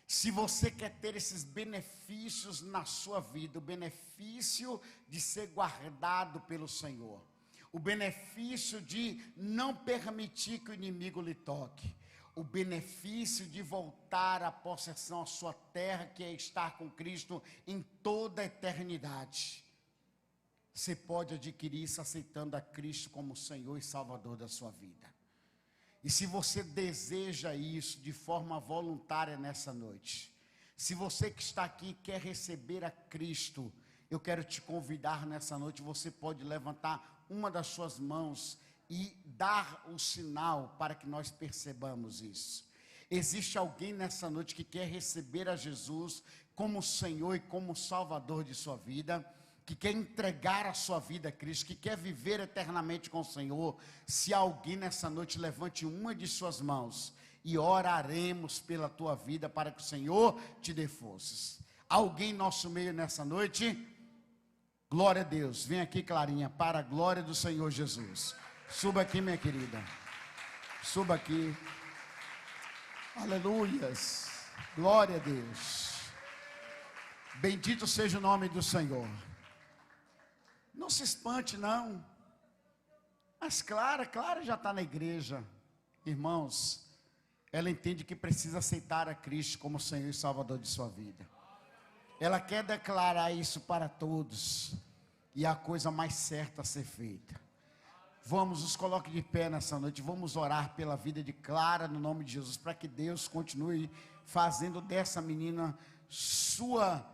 se você quer ter esses benefícios na sua vida, o benefício de ser guardado pelo Senhor, o benefício de não permitir que o inimigo lhe toque, o benefício de voltar à possessão à sua terra, que é estar com Cristo em toda a eternidade. Você pode adquirir isso aceitando a Cristo como Senhor e Salvador da sua vida. E se você deseja isso de forma voluntária nessa noite, se você que está aqui quer receber a Cristo, eu quero te convidar nessa noite. Você pode levantar uma das suas mãos e dar o sinal para que nós percebamos isso. Existe alguém nessa noite que quer receber a Jesus como Senhor e como Salvador de sua vida, que quer entregar a sua vida a Cristo, que quer viver eternamente com o Senhor? Se alguém nessa noite, levante uma de suas mãos e oraremos pela tua vida para que o Senhor te dê forças. Alguém em nosso meio nessa noite? Glória a Deus. Vem aqui, Clarinha, para a glória do Senhor Jesus. Suba aqui, minha querida. Suba aqui. Aleluias. Glória a Deus. Bendito seja o nome do Senhor. Não se espante, não. Mas Clara já está na igreja. Irmãos, ela entende que precisa aceitar a Cristo como Senhor e Salvador de sua vida. Ela quer declarar isso para todos. E é a coisa mais certa a ser feita. Vamos, nos coloque de pé nessa noite. Vamos orar pela vida de Clara no nome de Jesus, para que Deus continue fazendo dessa menina sua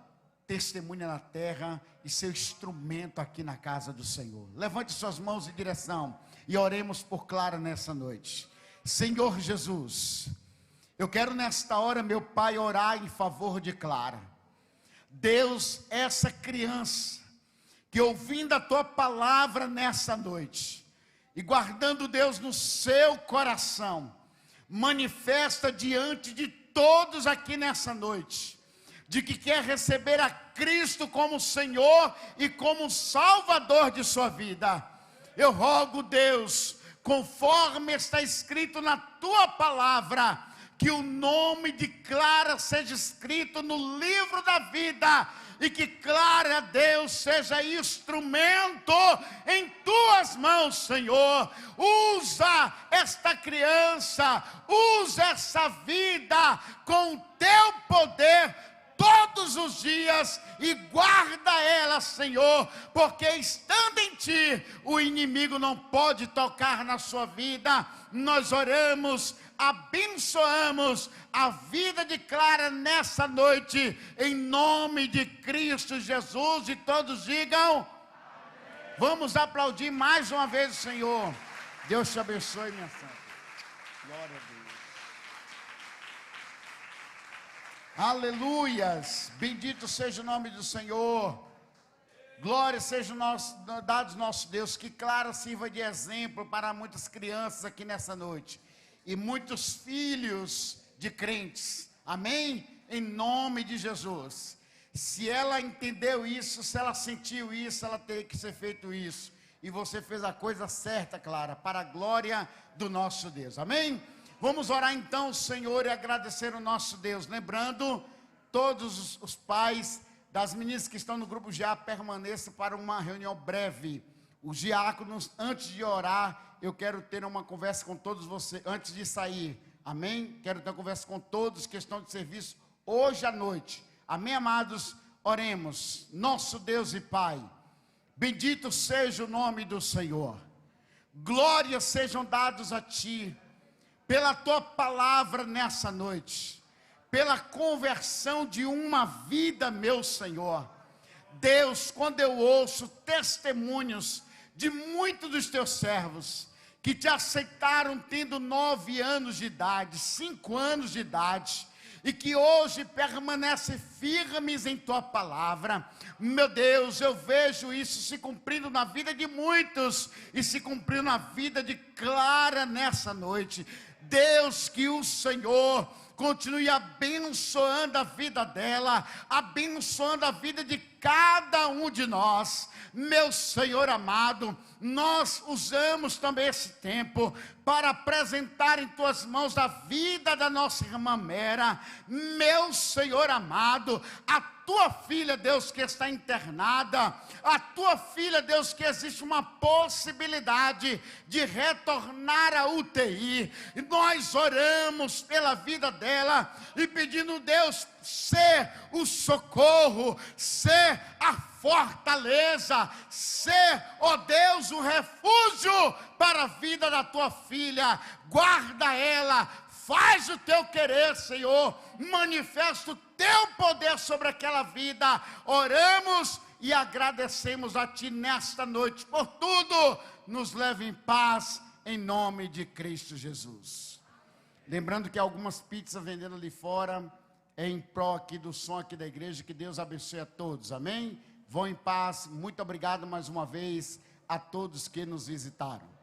testemunha na terra e seu instrumento aqui na casa do Senhor. Levante suas mãos em direção e oremos por Clara nessa noite. Senhor Jesus, eu quero nesta hora, meu Pai, orar em favor de Clara. Deus, essa criança que ouvindo a tua palavra nessa noite e guardando, Deus, no seu coração, manifesta diante de todos aqui nessa noite de que quer receber a Cristo como Senhor e como Salvador de sua vida. Eu rogo, Deus, conforme está escrito na tua palavra, que o nome de Clara seja escrito no livro da vida, e que Clara, Deus, seja instrumento em tuas mãos, Senhor. Usa esta criança, usa essa vida com o teu poder todos os dias, e guarda ela, Senhor, porque estando em ti, o inimigo não pode tocar na sua vida. Nós oramos, abençoamos a vida de Clara nessa noite, em nome de Cristo Jesus, e todos digam amém. Vamos aplaudir mais uma vez o Senhor. Deus te abençoe, minha santa. Glória a Deus. Aleluias, bendito seja o nome do Senhor, glória seja dado nosso Deus. Que Clara sirva de exemplo para muitas crianças aqui nessa noite, e muitos filhos de crentes, amém? em nome de Jesus. Se ela entendeu isso, se ela sentiu isso, ela teria que ser feito isso. E você fez a coisa certa, Clara, para a glória do nosso Deus. Amém? Vamos orar então, Senhor, e agradecer o nosso Deus. Lembrando, todos os pais das meninas que estão no grupo já permaneçam para uma reunião breve. Os diáconos, antes de orar, eu quero ter uma conversa com todos vocês, antes de sair. Amém? Quero ter uma conversa com todos que estão de serviço hoje à noite. Amém, amados? Oremos. Nosso Deus e Pai, bendito seja o nome do Senhor. Glórias sejam dados a Ti, pela Tua palavra nessa noite, pela conversão de uma vida, meu Senhor. Deus, quando eu ouço testemunhos de muitos dos Teus servos, que Te aceitaram tendo 9 anos de idade, 5 anos de idade, e que hoje permanecem firmes em Tua palavra, meu Deus, eu vejo isso se cumprindo na vida de muitos, e se cumprindo na vida de Clara nessa noite. Deus, que o Senhor continue abençoando a vida dela, abençoando a vida de cada um de nós. Meu Senhor amado, nós usamos também esse tempo para apresentar em Tuas mãos a vida da nossa irmã Mera. Meu Senhor amado, a Tua filha, Deus, que está internada, a Tua filha, Deus, que existe uma possibilidade de retornar à UTI. E nós oramos pela vida dela e pedindo, Deus, ser o socorro, ser a fortaleza, ser, ó Deus, um refúgio para a vida da Tua filha. Guarda ela, faz o Teu querer, Senhor, manifesta o Teu poder sobre aquela vida. Oramos e agradecemos a Ti nesta noite por tudo. Nos leve em paz, em nome de Cristo Jesus. Lembrando que algumas pizzas vendendo ali fora é em pró aqui do som aqui da igreja. Que Deus abençoe a todos, amém? Vão em paz, muito obrigado mais uma vez a todos que nos visitaram.